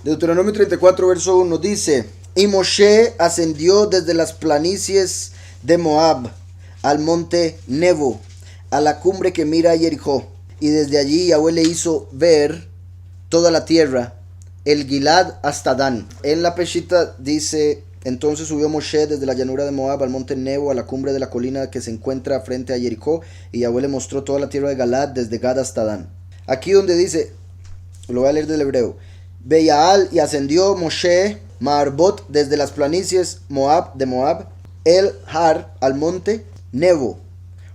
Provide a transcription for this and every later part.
Deuteronomio 34, verso 1 dice: Y Moshe ascendió desde las planicies de Moab al monte Nebo, a la cumbre que mira a Jericó. Y desde allí Yahweh le hizo ver toda la tierra, el Gilad hasta Dan. En la Peshita dice: entonces subió Moshe desde la llanura de Moab al monte Nebo, a la cumbre de la colina que se encuentra frente a Jericó, y Yahweh le mostró toda la tierra de Galad, desde Gad hasta Dan. Aquí donde dice, lo voy a leer del hebreo: Beyaal, y ascendió Moshe Maarbot desde las planicies de Moab, El Har, al monte Nebo,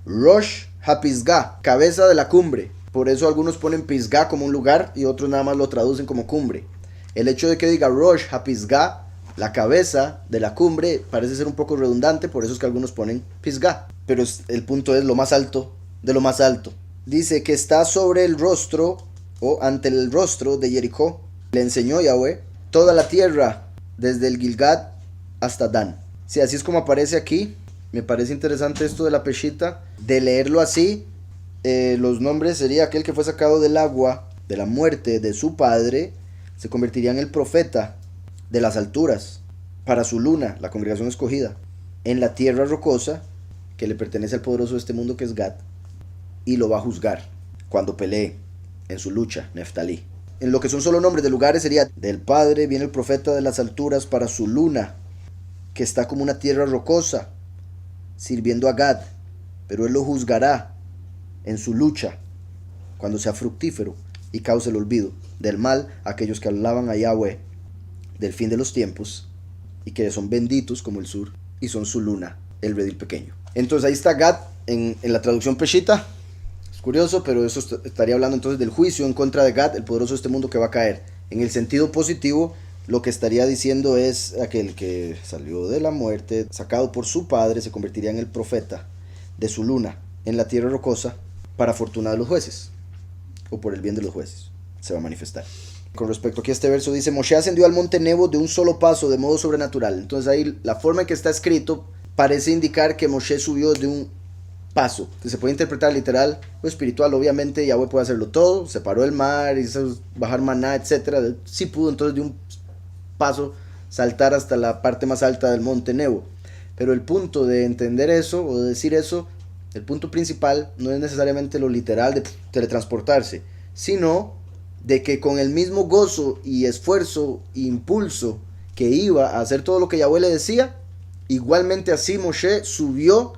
Rosh HaPisgah, cabeza de la cumbre. Por eso algunos ponen Pisgah como un lugar y otros nada más lo traducen como cumbre. El hecho de que diga Rosh HaPisgah, la cabeza de la cumbre, parece ser un poco redundante, por eso es que algunos ponen Pisgah. Pero el punto es lo más alto de lo más alto. Dice que está sobre el rostro, o ante el rostro de Jericó. Le enseñó Yahweh toda la tierra, desde el Gilgad hasta Dan. Si así es como aparece aquí, me parece interesante esto de la Peshita. De leerlo así, los nombres sería aquel que fue sacado del agua, de la muerte de su padre, se convertiría en el profeta de las alturas, para su luna, la congregación escogida, en la tierra rocosa, que le pertenece al poderoso de este mundo que es Gad, y lo va a juzgar cuando pelee en su lucha, Neftalí. En lo que son solo nombres de lugares sería: del padre viene el profeta de las alturas para su luna, que está como una tierra rocosa, sirviendo a Gad, pero él lo juzgará en su lucha, cuando sea fructífero y cause el olvido del mal a aquellos que alaban a Yahweh, del fin de los tiempos, y que son benditos como el sur, y son su luna, el redil pequeño. Entonces ahí está Gad en la traducción Peshita. Es curioso, pero eso estaría hablando entonces del juicio en contra de Gad, el poderoso de este mundo que va a caer. En el sentido positivo, lo que estaría diciendo es: aquel que salió de la muerte, sacado por su padre, se convertiría en el profeta de su luna, en la tierra rocosa, para fortuna de los jueces, o por el bien de los jueces, se va a manifestar. Con respecto aquí a este verso dice: Moshe ascendió al monte Nebo de un solo paso, de modo sobrenatural. Entonces ahí la forma en que está escrito parece indicar que Moshe subió de un paso, que se puede interpretar literal o espiritual. Obviamente Yahweh puede hacerlo todo, separó el mar, hizo bajar maná, etc. Sí pudo entonces de un paso saltar hasta la parte más alta del monte Nebo. Pero el punto de entender eso, o de decir eso, el punto principal no es necesariamente lo literal de teletransportarse, sino de que con el mismo gozo y esfuerzo e impulso que iba a hacer todo lo que Yahweh le decía, igualmente así Moshe subió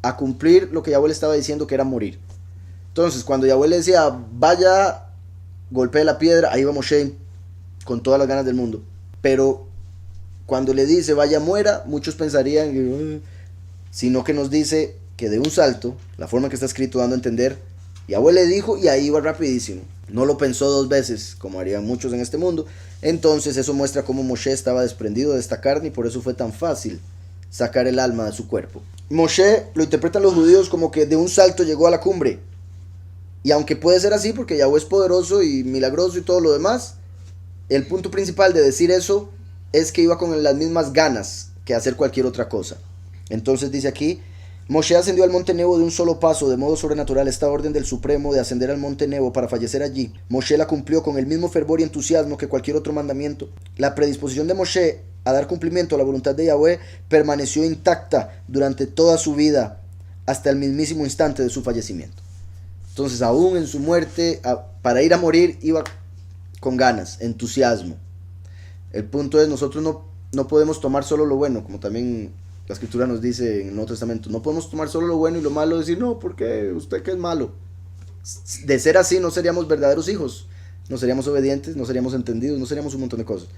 a cumplir lo que Yahweh le estaba diciendo, que era morir. Entonces cuando Yahweh le decía: vaya, golpee la piedra, ahí va Moshe con todas las ganas del mundo. Pero cuando le dice: vaya, muera, muchos pensarían, sino que nos dice que de un salto, la forma que está escrito dando a entender, Yahweh le dijo y ahí iba rapidísimo. No lo pensó dos veces, como harían muchos en este mundo. Entonces eso muestra cómo Moshe estaba desprendido de esta carne, y por eso fue tan fácil sacar el alma de su cuerpo. Moshe lo interpretan los judíos como que de un salto llegó a la cumbre. Y aunque puede ser así, porque Yahweh es poderoso y milagroso y todo lo demás, el punto principal de decir eso es que iba con las mismas ganas que hacer cualquier otra cosa. Entonces dice aquí: Moshe ascendió al monte Nebo de un solo paso, de modo sobrenatural. Esta orden del Supremo de ascender al monte Nebo para fallecer allí, Moshe la cumplió con el mismo fervor y entusiasmo que cualquier otro mandamiento. La predisposición de Moshe a dar cumplimiento a la voluntad de Yahweh permaneció intacta durante toda su vida, hasta el mismísimo instante de su fallecimiento. Entonces, aún en su muerte, para ir a morir, iba con ganas, entusiasmo. El punto es: nosotros no podemos tomar solo lo bueno, como también la escritura nos dice en el Nuevo Testamento. No podemos tomar solo lo bueno y lo malo, decir: no, porque usted que es malo. De ser así, no seríamos verdaderos hijos, no seríamos obedientes, no seríamos entendidos, no seríamos un montón de cosas.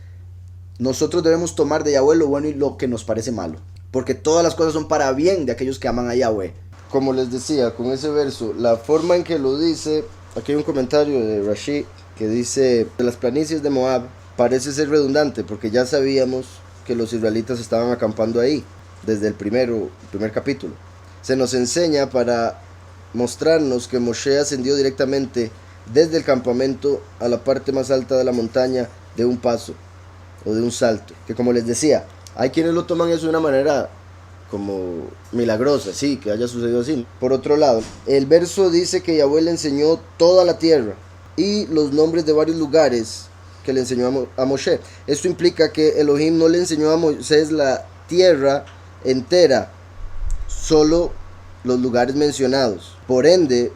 Nosotros debemos tomar de Yahweh lo bueno y lo que nos parece malo, porque todas las cosas son para bien de aquellos que aman a Yahweh. Como les decía, con ese verso, la forma en que lo dice, aquí hay un comentario de Rashi que dice: de las planicies de Moab, parece ser redundante, porque ya sabíamos que los israelitas estaban acampando ahí desde el primer capítulo. Se nos enseña para mostrarnos que Moshe ascendió directamente desde el campamento a la parte más alta de la montaña de un paso o de un salto, que como les decía, hay quienes lo toman eso de una manera como milagrosa, sí, que haya sucedido así. Por otro lado, el verso dice que Yahweh le enseñó toda la tierra y los nombres de varios lugares que le enseñó a Moshe. Esto implica que Elohim no le enseñó a Moisés la tierra entera, solo los lugares mencionados. Por ende,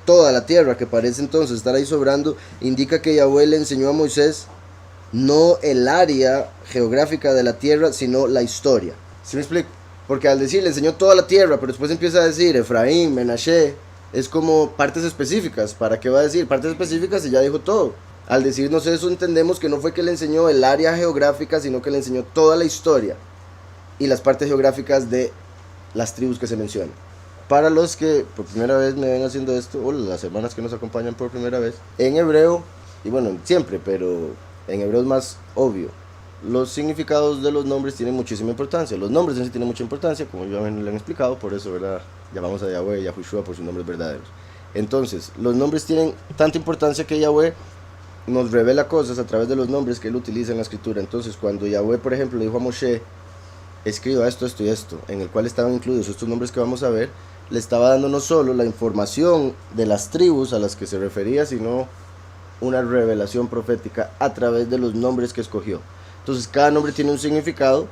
toda la tierra que parece entonces estar ahí sobrando, indica que Yahweh le enseñó a Moisés no el área geográfica de la tierra, sino la historia. ¿Sí me explico? Porque al decir le enseñó toda la tierra, pero después empieza a decir Efraín, Menashe, es como partes específicas. ¿Para qué va a decir partes específicas y ya dijo todo? Al decirnos eso entendemos que no fue que le enseñó el área geográfica, sino que le enseñó toda la historia y las partes geográficas de las tribus que se mencionan. Para los que por primera vez me ven haciendo esto, o las hermanas que nos acompañan por primera vez, en hebreo, y bueno, siempre, pero en hebreo es más obvio, los significados de los nombres tienen muchísima importancia. Los nombres en sí tienen mucha importancia, como ya me lo han explicado, por eso, ¿verdad?, llamamos a Yahweh y a Yahushua por sus nombres verdaderos. Entonces, los nombres tienen tanta importancia que Yahweh nos revela cosas a través de los nombres que él utiliza en la escritura. Entonces, cuando Yahweh, por ejemplo, le dijo a Moshe, escriba esto, esto y esto, en el cual estaban incluidos estos nombres que vamos a ver, le estaba dando no solo la información de las tribus a las que se refería, sino una revelación profética a través de los nombres que escogió. Entonces, cada nombre tiene un significado.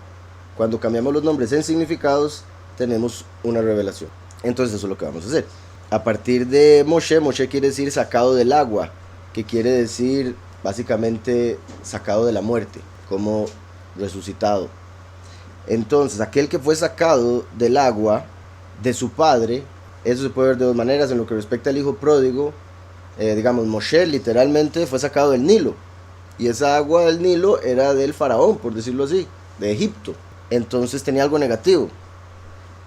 Cuando cambiamos los nombres en significados, tenemos una revelación. Entonces, eso es lo que vamos a hacer. A partir de Moshe, Moshe quiere decir sacado del agua, que quiere decir básicamente sacado de la muerte, como resucitado. Entonces, aquel que fue sacado del agua de su padre, eso se puede ver de dos maneras. En lo que respecta al hijo pródigo, digamos, Moshe literalmente fue sacado del Nilo, y esa agua del Nilo era del faraón, por decirlo así, de Egipto. Entonces tenía algo negativo,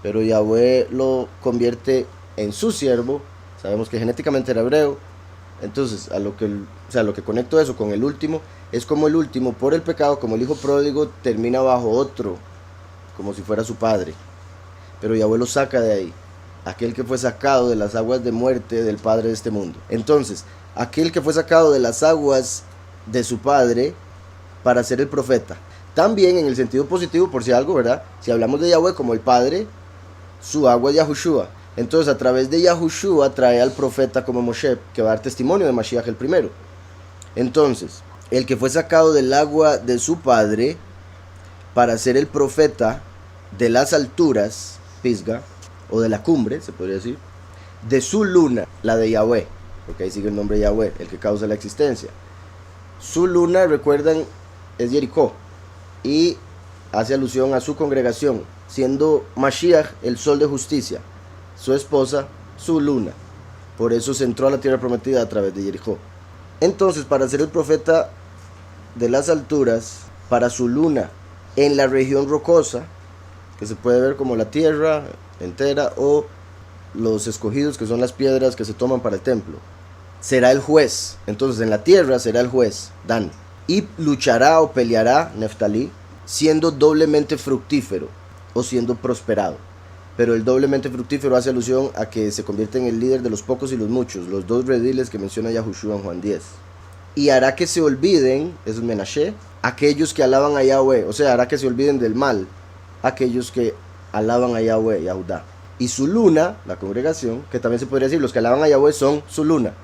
pero Yahweh lo convierte en su siervo. Sabemos que genéticamente era hebreo. Entonces, lo que conecto eso con el último, es como el último, por el pecado, como el hijo pródigo, termina bajo otro, como si fuera su padre. Pero Yahweh lo saca de ahí, aquel que fue sacado de las aguas de muerte del padre de este mundo. Entonces, aquel que fue sacado de las aguas de su padre para ser el profeta. También en el sentido positivo, por si algo, ¿verdad? Si hablamos de Yahweh como el padre, su agua es Yahushua. Entonces, a través de Yahushua trae al profeta como Moshe, que va a dar testimonio de Mashiach el primero. Entonces, el que fue sacado del agua de su padre para ser el profeta de las alturas, Pisga, o de la cumbre, se podría decir, de su luna, la de Yahweh, porque ahí sigue el nombre de Yahweh, el que causa la existencia. Su luna, recuerdan, es Jericó, y hace alusión a su congregación, siendo Mashiach el sol de justicia, su esposa, su luna. Por eso se entró a la tierra prometida a través de Jericó. Entonces, para ser el profeta de las alturas, para su luna, en la región rocosa, que se puede ver como la tierra entera, o los escogidos, que son las piedras que se toman para el templo, será el juez. Entonces, en la tierra será el juez, Dan, y luchará o peleará, Neftalí, siendo doblemente fructífero o siendo prosperado. Pero el doblemente fructífero hace alusión a que se convierte en el líder de los pocos y los muchos, los dos rediles que menciona Yahushua en Juan 10. Y hará que se olviden, eso es Menashe, aquellos que alaban a Yahweh, o sea, hará que se olviden del mal aquellos que alaban a Yahweh, Yahudá. Y su luna, la congregación, que también se podría decir, los que alaban a Yahweh son su luna.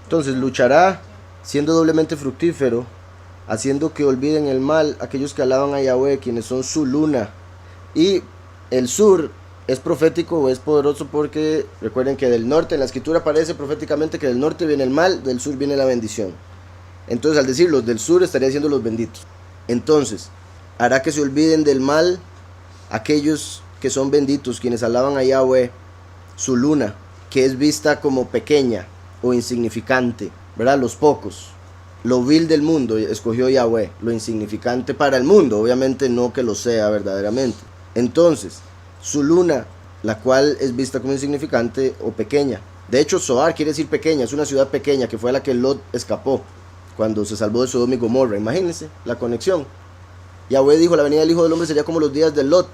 Entonces luchará siendo doblemente fructífero, haciendo que olviden el mal aquellos que alaban a Yahweh, quienes son su luna. Y el sur es profético o es poderoso porque recuerden que del norte, en la escritura aparece proféticamente que del norte viene el mal, del sur viene la bendición. Entonces, al decir los del sur, estaría diciendo los benditos. Entonces, hará que se olviden del mal aquellos que son benditos, quienes alaban a Yahweh, su luna, que es vista como pequeña o insignificante, ¿verdad? Los pocos. Lo vil del mundo escogió Yahweh, lo insignificante para el mundo, obviamente no que lo sea verdaderamente. Entonces, su luna, la cual es vista como insignificante o pequeña. De hecho, Zoar quiere decir pequeña, es una ciudad pequeña que fue a la que Lot escapó cuando se salvó de Sodoma y Gomorra. Imagínense la conexión. Yahweh dijo, la venida del Hijo del Hombre sería como los días de Lot.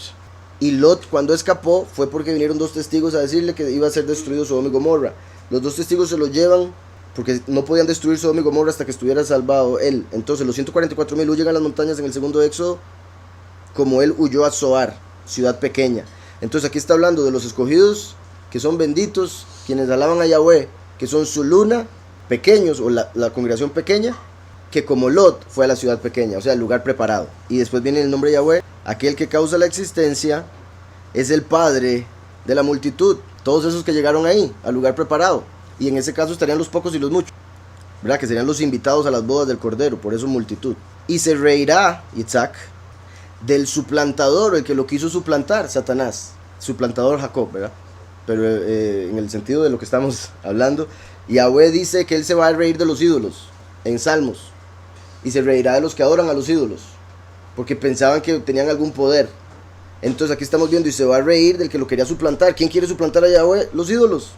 Y Lot, cuando escapó, fue porque vinieron dos testigos a decirle que iba a ser destruido Sodoma y Gomorra. Los dos testigos se lo llevan porque no podían destruir Sodoma y Gomorra hasta que estuviera salvado él. Entonces los 144,000 huyen a las montañas en el segundo éxodo, como él huyó a Zoar, ciudad pequeña. Entonces aquí está hablando de los escogidos, que son benditos, quienes alaban a Yahweh, que son su luna, pequeños, o la congregación pequeña, que como Lot fue a la ciudad pequeña, o sea, el lugar preparado. Y después viene el nombre de Yahweh, aquel que causa la existencia, es el padre de la multitud, todos esos que llegaron ahí, al lugar preparado. Y en ese caso estarían los pocos y los muchos, ¿verdad? Que serían los invitados a las bodas del Cordero, por eso multitud. Y se reirá Yitzhak del suplantador, el que lo quiso suplantar, Satanás, suplantador Jacob, ¿verdad? Pero en el sentido de lo que estamos hablando, Yahweh dice que él se va a reír de los ídolos en Salmos, y se reirá de los que adoran a los ídolos, porque pensaban que tenían algún poder. Entonces aquí estamos viendo, y se va a reír del que lo quería suplantar. ¿Quién quiere suplantar a Yahweh? Los ídolos,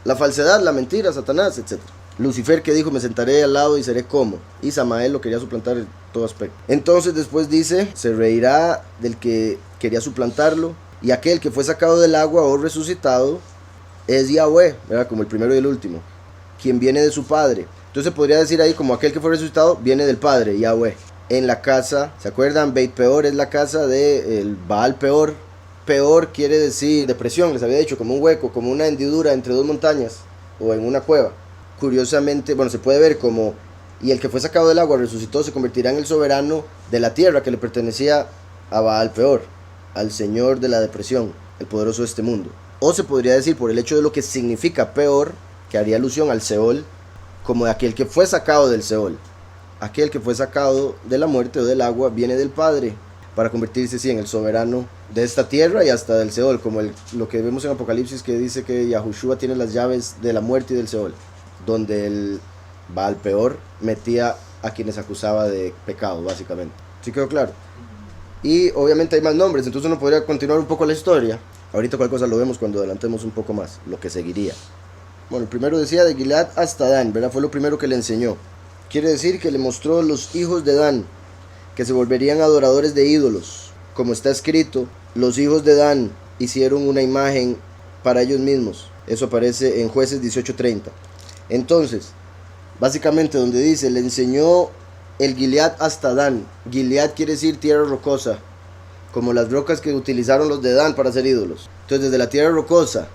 la falsedad, la mentira, Satanás, etc. Lucifer, que dijo, me sentaré al lado y seré como, y Samael lo quería suplantar en todo aspecto. Entonces después dice, se reirá del que quería suplantarlo, y aquel que fue sacado del agua o resucitado es Yahweh, ¿verdad? Como el primero y el último, quien viene de su padre. Entonces podría decir ahí, como aquel que fue resucitado viene del padre, Yahweh. En la casa, ¿se acuerdan? Beit Peor es la casa del Baal Peor. Peor quiere decir depresión, les había dicho, como un hueco, como una hendidura entre dos montañas o en una cueva. Curiosamente, bueno, se puede ver como, y el que fue sacado del agua resucitó, se convertirá en el soberano de la tierra que le pertenecía a Baal Peor, al señor de la depresión, el poderoso de este mundo. O se podría decir, por el hecho de lo que significa peor, que haría alusión al Seol, como de aquel que fue sacado del Seol. Aquel que fue sacado de la muerte o del agua viene del Padre, para convertirse sí, en el soberano de esta tierra y hasta del Seol, como lo que vemos en Apocalipsis, que dice que Yahushua tiene las llaves de la muerte y del Seol, donde el Baal Peor metía a quienes acusaba de pecado, básicamente. ¿Sí quedó claro? Y obviamente hay más nombres, entonces uno podría continuar un poco la historia. Ahorita cualquier cosa lo vemos cuando adelantemos un poco más, lo que seguiría. Bueno, el primero decía de Gilead hasta Dan, ¿verdad? Fue lo primero que le enseñó. Quiere decir que le mostró los hijos de Dan, que se volverían adoradores de ídolos. Como está escrito, los hijos de Dan hicieron una imagen para ellos mismos. Eso aparece en Jueces 18:30. Entonces, básicamente donde dice, le enseñó el Gilead hasta Dan. Gilead quiere decir tierra rocosa, como las rocas que utilizaron los de Dan para hacer ídolos. Entonces, desde la tierra rocosa,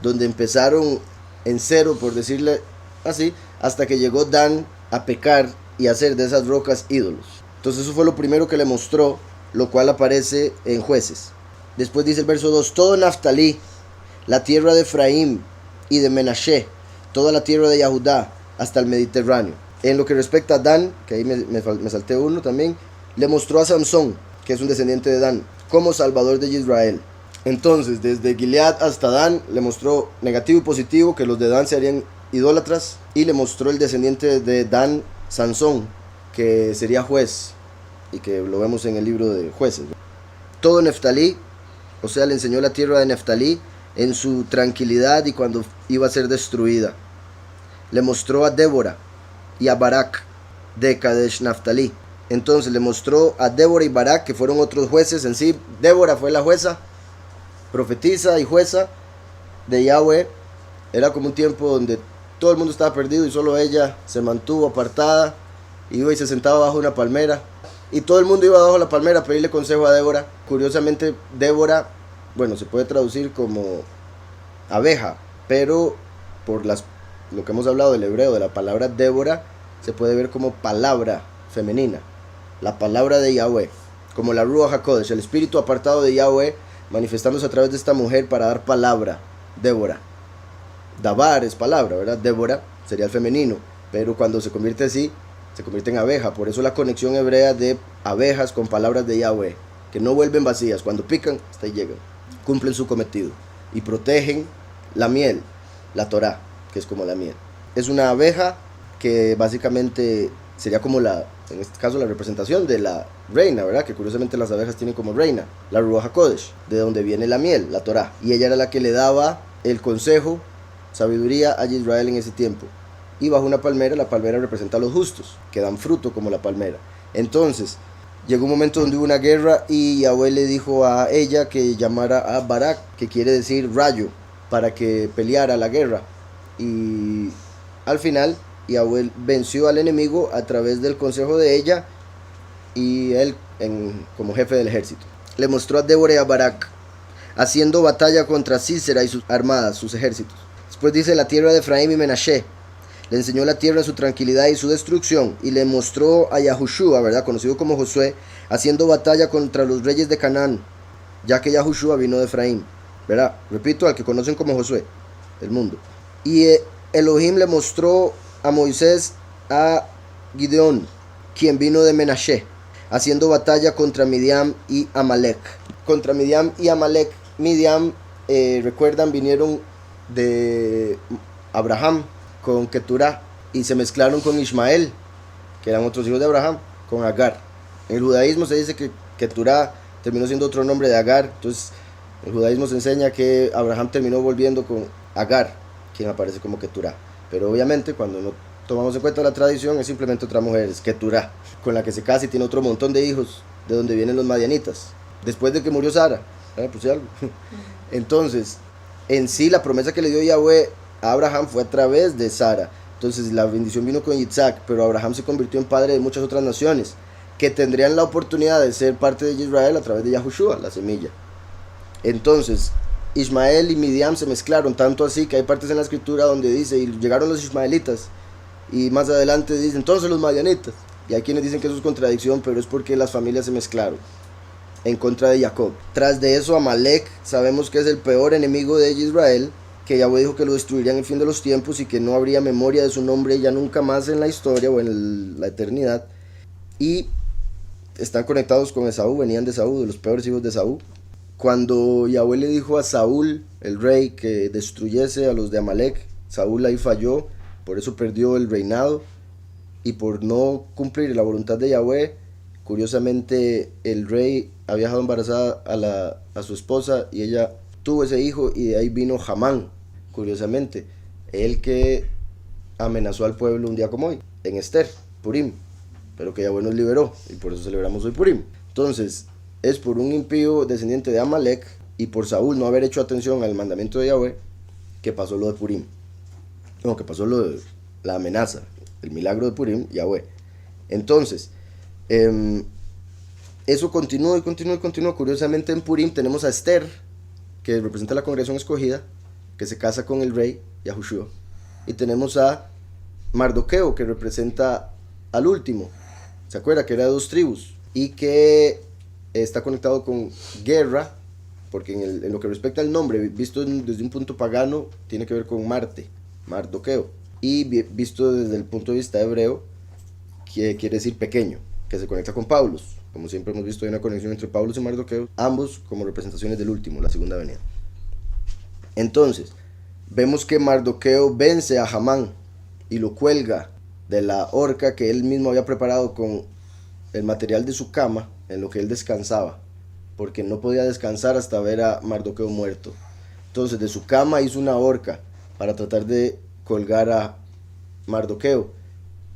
donde empezaron en cero, por decirle así, hasta que llegó Dan a pecar y hacer de esas rocas ídolos. Entonces eso fue lo primero que le mostró, lo cual aparece en Jueces. Después dice el verso 2, todo Naftalí, la tierra de Efraín y de Menashe, toda la tierra de Yahudá, hasta el Mediterráneo. En lo que respecta a Dan, que ahí me salté uno también, le mostró a Sansón, que es un descendiente de Dan, como salvador de Israel. Entonces, desde Gilead hasta Dan, le mostró negativo y positivo, que los de Dan se harían idólatras, y le mostró el descendiente de Dan, Sansón, que sería juez, y que lo vemos en el libro de Jueces. Todo Neftalí, o sea, le enseñó la tierra de Neftalí en su tranquilidad y cuando iba a ser destruida. Le mostró a Débora y a Barak de Kadesh Naftalí. Entonces le mostró a Débora y Barak, que fueron otros jueces en sí. Débora fue la jueza, profetisa y jueza de Yahweh. Era como un tiempo donde todo el mundo estaba perdido y solo ella se mantuvo apartada, iba y se sentaba bajo una palmera y todo el mundo iba bajo la palmera a pedirle consejo a Débora. Curiosamente, Débora, bueno, se puede traducir como abeja, pero por lo que hemos hablado del hebreo, de la palabra Débora, se puede ver como palabra femenina, la palabra de Yahweh, como la Ruach HaKodesh, el espíritu apartado de Yahweh, manifestándose a través de esta mujer para dar palabra, Débora. Dabar es palabra, ¿verdad? Débora sería el femenino, pero cuando se convierte así, se convierte en abeja. Por eso la conexión hebrea de abejas con palabras de Yahweh, que no vuelven vacías, cuando pican, hasta ahí llegan, cumplen su cometido y protegen la miel, la Torah, que es como la miel. Es una abeja que básicamente sería como en este caso la representación de la reina, ¿verdad? Que curiosamente las abejas tienen como reina la Ruach HaKodesh, de donde viene la miel, la Torah, y ella era la que le daba el consejo, sabiduría a Israel en ese tiempo. Y bajo una palmera, la palmera representa a los justos, que dan fruto como la palmera. Entonces, llegó un momento donde hubo una guerra y Yahweh le dijo a ella que llamara a Barak, que quiere decir rayo, para que peleara la guerra. Y al final, Yahweh venció al enemigo a través del consejo de ella y él como jefe del ejército. Le mostró a Débora y a Barak haciendo batalla contra Sísera y sus armadas, sus ejércitos. Después dice la tierra de Efraín y Menashe, le enseñó la tierra, su tranquilidad y su destrucción, y le mostró a Yahushua, ¿verdad?, conocido como Josué, haciendo batalla contra los reyes de Canaán, ya que Yahushua vino de Efraín, ¿verdad? Repito, al que conocen como Josué, el mundo. Y Elohim le mostró a Moisés a Gideón, quien vino de Menashe, haciendo batalla contra Midian y Amalek. Contra Midian y Amalek. Midian, recuerdan, vinieron de Abraham con Keturah y se mezclaron con Ismael, que eran otros hijos de Abraham, con Agar. En el judaísmo se dice que Keturah terminó siendo otro nombre de Agar. Entonces el judaísmo se enseña que Abraham terminó volviendo con Agar, quien aparece como Keturah. Pero obviamente cuando no tomamos en cuenta la tradición, es simplemente otra mujer, es Keturah, con la que se casa y tiene otro montón de hijos, de donde vienen los madianitas, después de que murió Sara. Pues sí, algo. Entonces, en sí la promesa que le dio Yahweh a Abraham fue a través de Sara. Entonces la bendición vino con Isaac, pero Abraham se convirtió en padre de muchas otras naciones que tendrían la oportunidad de ser parte de Israel a través de Yahushua, la semilla. Entonces Ismael y Midian se mezclaron, tanto así que hay partes en la escritura donde dice, y llegaron los ismaelitas, y más adelante dice, entonces los madianitas. Y hay quienes dicen que eso es contradicción, pero es porque las familias se mezclaron en contra de Jacob. Tras de eso, Amalek, sabemos que es el peor enemigo de Israel, que Yahweh dijo que lo destruiría en el fin de los tiempos y que no habría memoria de su nombre ya nunca más en la historia o en la eternidad. Y están conectados con Esaú, venían de Esaú, de los peores hijos de Esaú. Cuando Yahweh le dijo a Saúl, el rey, que destruyese a los de Amalek, Saúl ahí falló, por eso perdió el reinado, y por no cumplir la voluntad de Yahweh, curiosamente el rey había dejado embarazada a su esposa y ella tuvo ese hijo, y de ahí vino Hamán, curiosamente, el que amenazó al pueblo un día como hoy, en Esther, Purim, pero que Yahweh nos liberó, y por eso celebramos hoy Purim. Entonces, es por un impío descendiente de Amalek y por Saúl no haber hecho atención al mandamiento de Yahweh que pasó lo de Purim. No, que pasó lo de la amenaza, el milagro de Purim, Yahweh. Entonces, eso continúa y continúa y continúa. Curiosamente en Purim tenemos a Esther, que representa a la congregación escogida, que se casa con el rey Yahushua. Y tenemos a Mardoqueo, que representa al último. ¿Se acuerda? Que era de 2 tribus. Y que está conectado con guerra, porque en lo que respecta al nombre, visto desde un punto pagano, tiene que ver con Marte, Mardoqueo. Y visto desde el punto de vista hebreo, que quiere decir pequeño, que se conecta con Paulus. Como siempre hemos visto, hay una conexión entre Paulus y Mardoqueo, ambos como representaciones del último, la segunda venida. Entonces, vemos que Mardoqueo vence a Hamán y lo cuelga de la horca que él mismo había preparado con el material de su cama, en lo que él descansaba, porque no podía descansar hasta ver a Mardoqueo muerto. Entonces de su cama hizo una horca para tratar de colgar a Mardoqueo,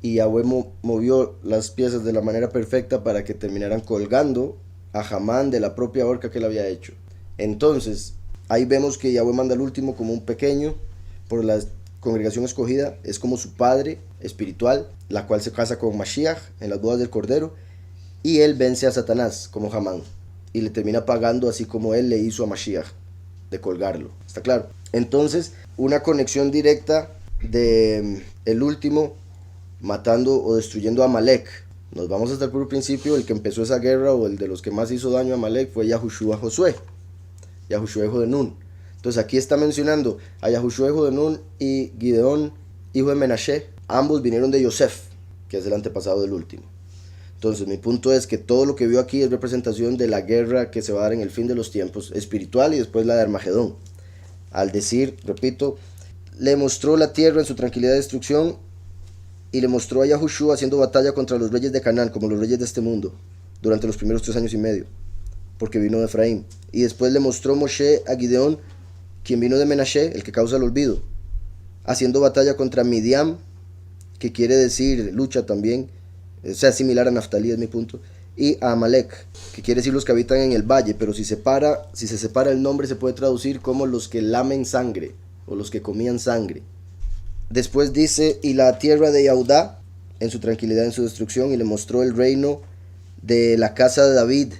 y Yahweh movió las piezas de la manera perfecta para que terminaran colgando a Hamán de la propia horca que él había hecho. Entonces ahí vemos que Yahweh manda al último como un pequeño por la congregación escogida, es como su padre espiritual, la cual se casa con Mashiach en las bodas del Cordero, y él vence a Satanás como Hamán y le termina pagando así como él le hizo a Mashiach, de colgarlo. ¿Está claro? Entonces, una conexión directa de el último matando o destruyendo a Amalek. Nos vamos hasta el puro principio. El que empezó esa guerra, o el de los que más hizo daño a Amalek, fue Yahushua Josué, Yahushua hijo de Nun. Entonces aquí está mencionando a Yahushua hijo de Nun y Gideón hijo de Menashe. Ambos vinieron de Yosef, que es el antepasado del último. Entonces mi punto es que todo lo que vio aquí es representación de la guerra que se va a dar en el fin de los tiempos, espiritual, y después la de Armagedón. Al decir, repito, le mostró la tierra en su tranquilidad y destrucción, y le mostró a Yahushua haciendo batalla contra los reyes de Canaán, como los reyes de este mundo, durante los primeros 3 años y medio, porque vino de Efraín. Y después le mostró Moshe a Gideón, quien vino de Menashe, el que causa el olvido, haciendo batalla contra Midian, que quiere decir lucha también, o sea, similar a Naftalí, es mi punto, y a Amalek, que quiere decir los que habitan en el valle, pero si se separa el nombre se puede traducir como los que lamen sangre, o los que comían sangre. Después dice, y la tierra de Yahudá, en su tranquilidad, en su destrucción, y le mostró el reino de la casa de David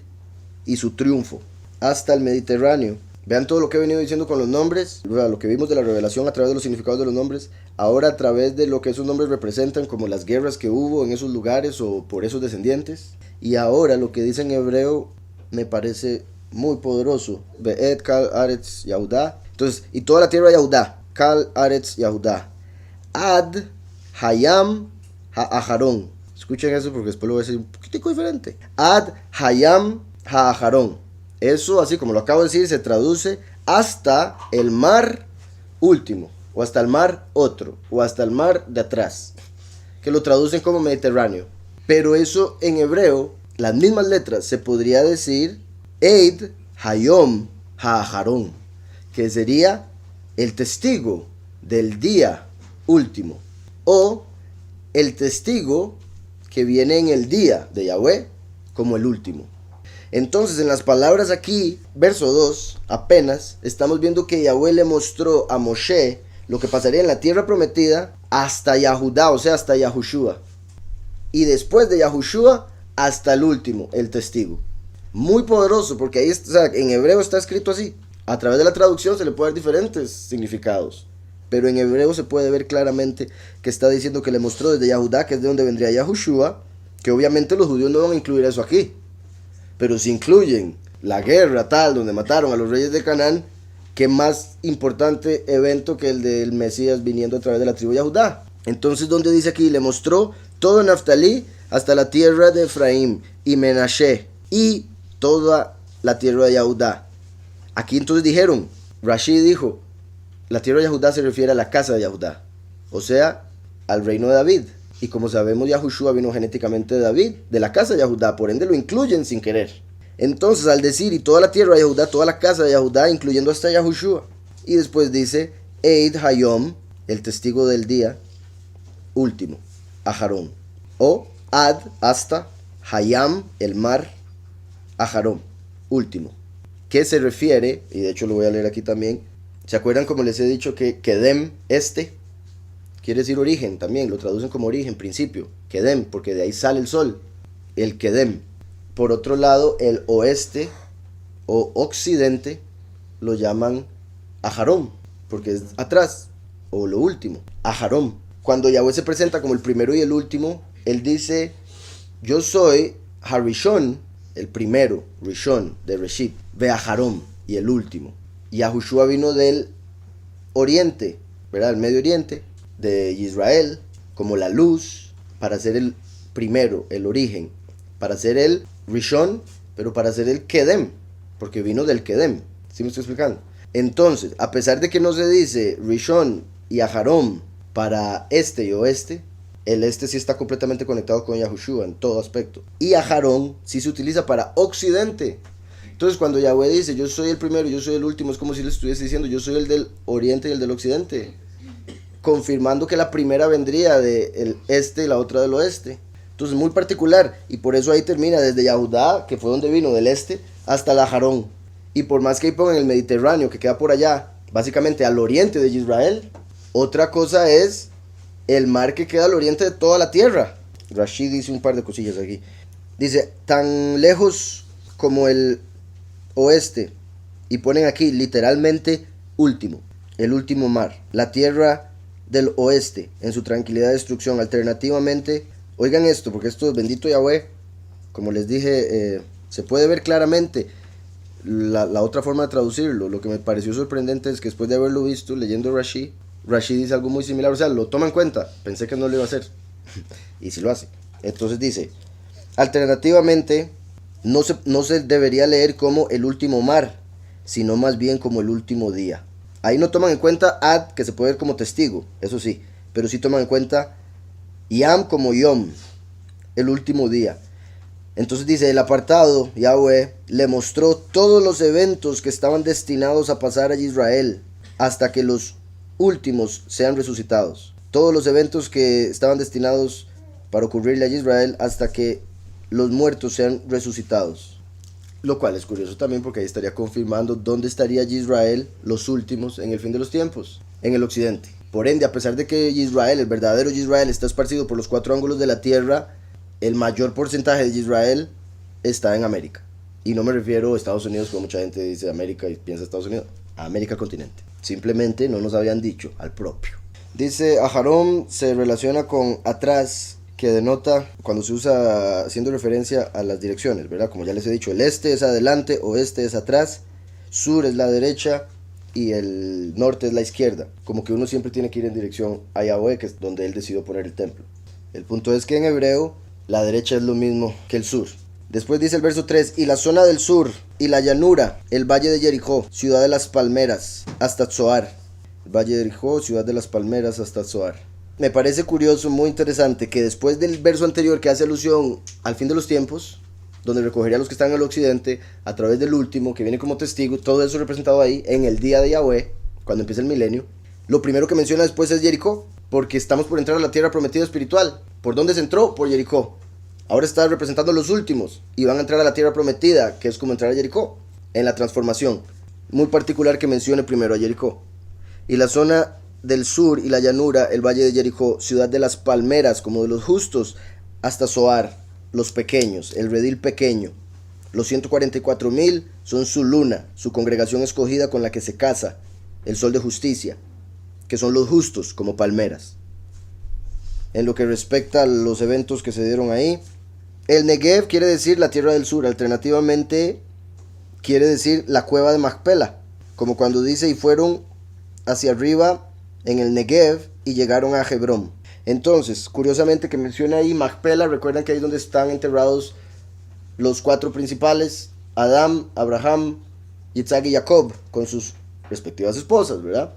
y su triunfo, hasta el Mediterráneo, Vean todo lo que he venido diciendo con los nombres, lo que vimos de la revelación a través de los significados de los nombres, ahora a través de lo que esos nombres representan, como las guerras que hubo en esos lugares o por esos descendientes. Y ahora lo que dice en hebreo me parece muy poderoso. Be'et kal aretz Yahudá. Entonces, y toda la tierra de Yahudá, kal aretz Yahudá. Ad hayam ha'aharón. Escuchen eso porque después lo voy a decir un poquitico diferente. Ad hayam ha'aharón. Eso, así como lo acabo de decir, se traduce hasta el mar último, o hasta el mar otro, o hasta el mar de atrás, que lo traducen como Mediterráneo. Pero eso en hebreo, las mismas letras, se podría decir Eid Hayom Ha'aharón, que sería el testigo del día último, o el testigo que viene en el día de Yahweh como el último. Entonces, en las palabras aquí, verso 2, apenas, estamos viendo que Yahweh le mostró a Moshe lo que pasaría en la tierra prometida hasta Yahudá, o sea, hasta Yahushua. Y después de Yahushua, hasta el último, el testigo. Muy poderoso, porque ahí está, o sea, en hebreo está escrito así. A través de la traducción se le puede dar diferentes significados. Pero en hebreo se puede ver claramente que está diciendo que le mostró desde Yahudá, que es de donde vendría Yahushua, que obviamente los judíos no van a incluir eso aquí. Pero si incluyen la guerra tal, donde mataron a los reyes de Canaán, ¿qué más importante evento que el del Mesías viniendo a través de la tribu de Judá? Entonces, ¿dónde dice aquí? Le mostró todo Naftalí hasta la tierra de Efraín y Menashe y toda la tierra de Judá. Aquí entonces dijeron, Rashi dijo, la tierra de Judá se refiere a la casa de Judá, o sea, al reino de David. Y como sabemos, Yahushua vino genéticamente de David, de la casa de Judá, por ende lo incluyen sin querer. Entonces, al decir, y toda la tierra de Judá, toda la casa de Judá, incluyendo hasta Yahushua. Y después dice, Eid Hayom, el testigo del día último, Aharón. O Ad, hasta, Hayam, el mar, Aharón, último. ¿Qué se refiere? Y de hecho lo voy a leer aquí también. ¿Se acuerdan como les he dicho que Kedem, quiere decir origen también, lo traducen como origen, principio, Kedem, porque de ahí sale el sol, el Kedem. Por otro lado, el oeste o occidente lo llaman Aharón, porque es atrás, o lo último, Aharón. Cuando Yahweh se presenta como el primero y el último, él dice, yo soy Harishon, el primero, Rishon, de Reshit, ve Aharón, y el último. Yahushua vino del oriente, ¿verdad? El Medio Oriente, de Israel, como la luz, para ser el primero, el origen, para ser el Rishon, pero para ser el Kedem, porque vino del Kedem. ¿Sí me estoy explicando? Entonces, a pesar de que no se dice Rishon y Aharón para este y oeste, el este sí está completamente conectado con Yahushua en todo aspecto. Y Aharón sí se utiliza para occidente. Entonces, cuando Yahweh dice, yo soy el primero, yo soy el último, es como si le estuviese diciendo, yo soy el del oriente y el del occidente, confirmando que la primera vendría del este y la otra del oeste. Entonces, muy particular, y por eso ahí termina desde Yahudá, que fue donde vino, del este, hasta el Aharón. Y por más que ahí pongan el Mediterráneo, que queda por allá, básicamente al oriente de Israel, otra cosa es el mar que queda al oriente de toda la tierra. Rashi dice un par de cosillas aquí. Dice, tan lejos como el oeste, y ponen aquí literalmente último, el último mar, la tierra del oeste, en su tranquilidad de destrucción. Alternativamente, oigan esto, porque esto es bendito Yahweh, como les dije, se puede ver claramente la otra forma de traducirlo. Lo que me pareció sorprendente es que después de haberlo visto, leyendo Rashi dice algo muy similar, o sea, lo toma en cuenta, pensé que no lo iba a hacer, y sí lo hace. Entonces dice, alternativamente, no se debería leer como el último mar, sino más bien como el último día. Ahí no toman en cuenta Ad, que se puede ver como testigo, eso sí, pero sí toman en cuenta Yam como Yom, el último día. Entonces dice, el apartado, Yahweh, le mostró todos los eventos que estaban destinados a pasar a Israel, hasta que los últimos sean resucitados. Todos los eventos que estaban destinados para ocurrirle a Israel, hasta que los muertos sean resucitados. Lo cual es curioso también, porque ahí estaría confirmando dónde estaría Israel, los últimos, en el fin de los tiempos, en el occidente. Por ende, a pesar de que Israel, el verdadero Israel, está esparcido por los 4 ángulos de la tierra, el mayor porcentaje de Israel está en América. Y no me refiero a Estados Unidos, como mucha gente dice América y piensa Estados Unidos, a América continente. Simplemente no nos habían dicho al propio. Dice, Aharon se relaciona con atrás, que denota cuando se usa haciendo referencia a las direcciones, ¿verdad? Como ya les he dicho, el este es adelante, oeste es atrás, sur es la derecha y el norte es la izquierda. Como que uno siempre tiene que ir en dirección a Yahweh, que es donde él decidió poner el templo. El punto es que en hebreo la derecha es lo mismo que el sur. Después dice el verso 3, y la zona del sur y la llanura, el valle de Jericó, ciudad de las palmeras, hasta Zoar. El valle de Jericó, ciudad de las palmeras, hasta Zoar. Me parece curioso, muy interesante, que después del verso anterior que hace alusión al fin de los tiempos, donde recogería a los que están en el occidente, a través del último, que viene como testigo, todo eso representado ahí, en el día de Yahweh, cuando empieza el milenio, lo primero que menciona después es Jericó, porque estamos por entrar a la tierra prometida espiritual. ¿Por dónde se entró? Por Jericó. Ahora está representando a los últimos, y van a entrar a la tierra prometida, que es como entrar a Jericó, en la transformación. Muy particular que mencione primero a Jericó. Y la zona del sur y la llanura, el valle de Jericó, ciudad de las palmeras, como de los justos, hasta Zoar, los pequeños, el redil pequeño. Los 144,000 son su luna, su congregación escogida con la que se casa, el sol de justicia, que son los justos como palmeras. En lo que respecta a los eventos que se dieron ahí, el Negev quiere decir la tierra del sur, alternativamente quiere decir la cueva de Macpela, como cuando dice y fueron hacia arriba en el Negev y llegaron a Hebrón. Entonces, curiosamente que menciona ahí Macpela, recuerdan que ahí es donde están enterrados los 4 principales, Adán, Abraham, Isaac y Jacob, con sus respectivas esposas, ¿verdad?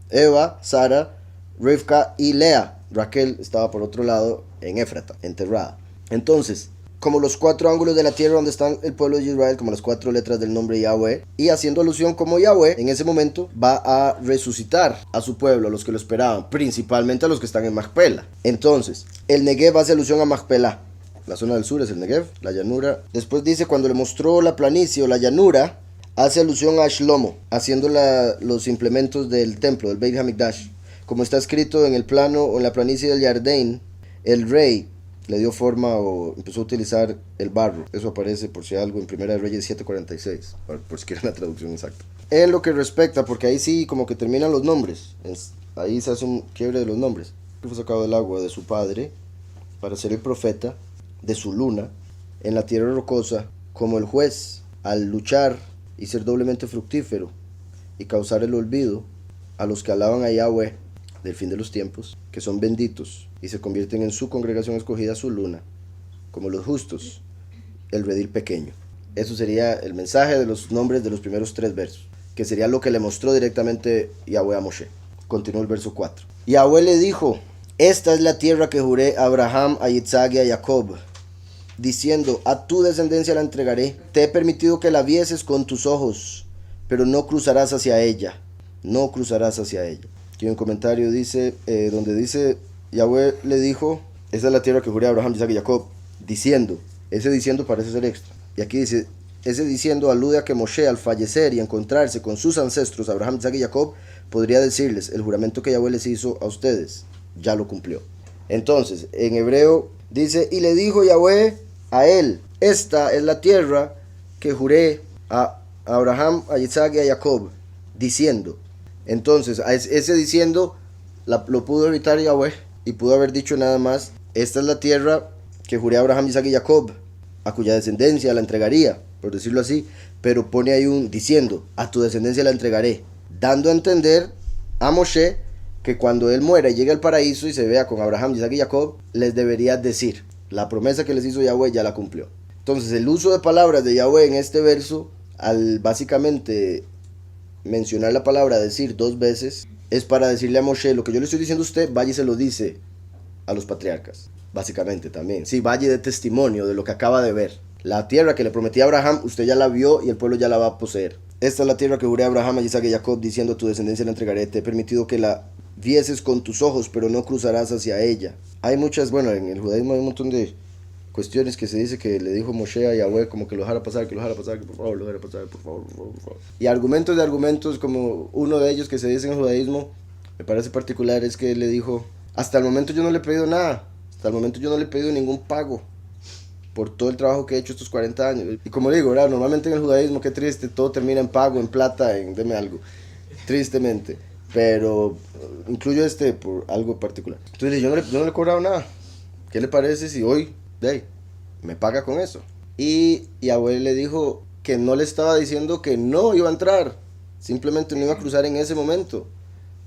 Eva, Sara, Rivka y Lea. Raquel estaba por otro lado en Éfrata, enterrada. Entonces, como los 4 ángulos de la tierra donde están el pueblo de Israel, como las 4 letras del nombre Yahweh, y haciendo alusión como Yahweh en ese momento va a resucitar a su pueblo, a los que lo esperaban, principalmente a los que están en Macpela. Entonces, el Negev hace alusión a Macpela. La zona del sur es el Negev, la llanura. Después dice, cuando le mostró la planicie o la llanura, hace alusión a Shlomo, haciendo los implementos del templo, del Beit HaMikdash. Como está escrito en el plano o en la planicie del Yarden, el rey le dio forma o empezó a utilizar el barro. Eso aparece por si algo en Primera de Reyes 7:46, por si quieren la traducción exacta. En lo que respecta, porque ahí sí como que terminan los nombres, ahí se hace un quiebre de los nombres. Fue sacado del agua de su padre para ser el profeta de su luna en la tierra rocosa, como el juez, al luchar y ser doblemente fructífero y causar el olvido a los que alaban a Yahweh del fin de los tiempos, que son benditos y se convierten en su congregación escogida, su luna, como los justos, el redil pequeño. Eso sería el mensaje de los nombres de los primeros 3 versos, que sería lo que le mostró directamente Yahweh a Moshe. Continúa el verso 4. Yahweh le dijo, esta es la tierra que juré a Abraham, a Isaac y a Jacob, diciendo, a tu descendencia la entregaré. Te he permitido que la vieses con tus ojos, pero no cruzarás hacia ella. No cruzarás hacia ella. Aquí un comentario dice, donde dice, Yahweh le dijo, esa es la tierra que juré a Abraham, Isaac y Jacob, diciendo. Ese diciendo parece ser extra. Y aquí dice, ese diciendo alude a que Moshe, al fallecer y encontrarse con sus ancestros, Abraham, Isaac y Jacob, podría decirles, el juramento que Yahweh les hizo a ustedes, ya lo cumplió. Entonces, en hebreo dice, y le dijo Yahweh a él, esta es la tierra que juré a Abraham, a Isaac y a Jacob, diciendo. Entonces, ese diciendo lo pudo evitar Yahweh y pudo haber dicho nada más, esta es la tierra que juré a Abraham, Isaac y Jacob, a cuya descendencia la entregaría, por decirlo así, pero pone ahí un diciendo, a tu descendencia la entregaré, dando a entender a Moshe que cuando él muera y llegue al paraíso y se vea con Abraham, Isaac y Jacob, les debería decir, la promesa que les hizo Yahweh ya la cumplió. Entonces, el uso de palabras de Yahweh en este verso, al básicamente mencionar la palabra decir 2 veces, es para decirle a Moshe, lo que yo le estoy diciendo a usted, vaya y se lo dice a los patriarcas, básicamente también. Sí, vaya de testimonio de lo que acaba de ver. La tierra que le prometí a Abraham, usted ya la vio y el pueblo ya la va a poseer. Esta es la tierra que juré a Abraham, a Isaac y a Jacob, diciendo, a tu descendencia la entregaré. Te he permitido que la vieses con tus ojos, pero no cruzarás hacia ella. Hay muchas, bueno, en el judaísmo hay un montón de cuestiones que se dice que le dijo Moshe a Yahweh como que lo dejara pasar, que por favor, lo dejara pasar, por favor. Y argumentos, como uno de ellos que se dice en el judaísmo, me parece particular, es que él le dijo, hasta el momento yo no le he pedido nada, hasta el momento yo no le he pedido ningún pago, por todo el trabajo que he hecho estos 40 años. Y como digo, ¿verdad? Normalmente en el judaísmo, qué triste, todo termina en pago, en plata, en deme algo, tristemente. Pero incluyo por algo particular. Entonces yo no le he cobrado nada. ¿Qué le parece si hoy, me paga con eso? Y Yahweh le dijo que no le estaba diciendo que no iba a entrar, simplemente no iba a cruzar en ese momento.